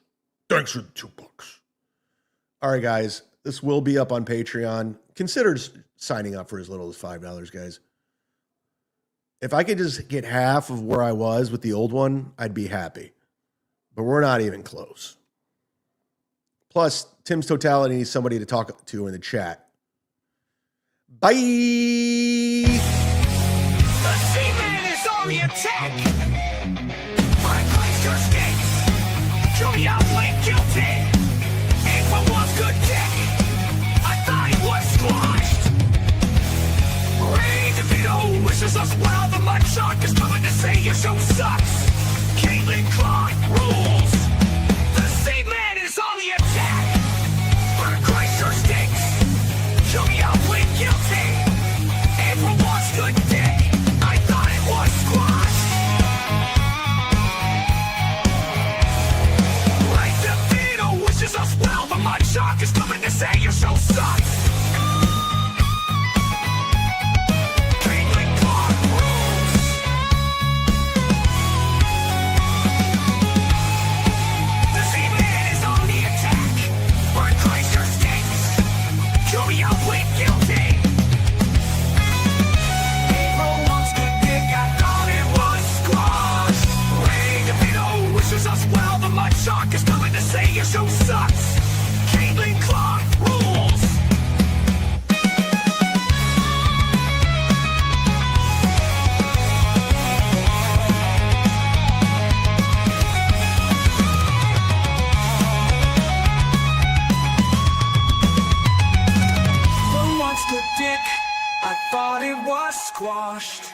Speaker 4: Thanks for the $2. All right, guys. This will be up on Patreon. Consider signing up for as little as $5, guys. If I could just get half of where I was with the old one, I'd be happy. But we're not even close. Plus, Tim's Totality needs somebody to talk to in the chat. Bye!
Speaker 1: The Seaman is on the attack! My Chrysler stinks! Show me how blame guilty! Ain't for one's good dick! I thought he was squashed! Ray DeVito wishes us well, the mud shark is coming to say your show sucks! Caitlin Clark rules! The Seaman is on the attack! My Chrysler stinks! Show me how blame guilty! Ain't for one's good dick! I thought it was squashed! Ray DeVito wishes us well, the mud shark is coming to say your show sucks! Caitlin Clark rules! The Seaman is on the attack! My Chrysler stinks! Show me how plead guilty! April wants to dig, I thought it was squashed! Ray DeVito wishes us well, the mud shark is coming to say your show sucks! Caitlin Clark rules! Who wants to dick? I thought it was squashed.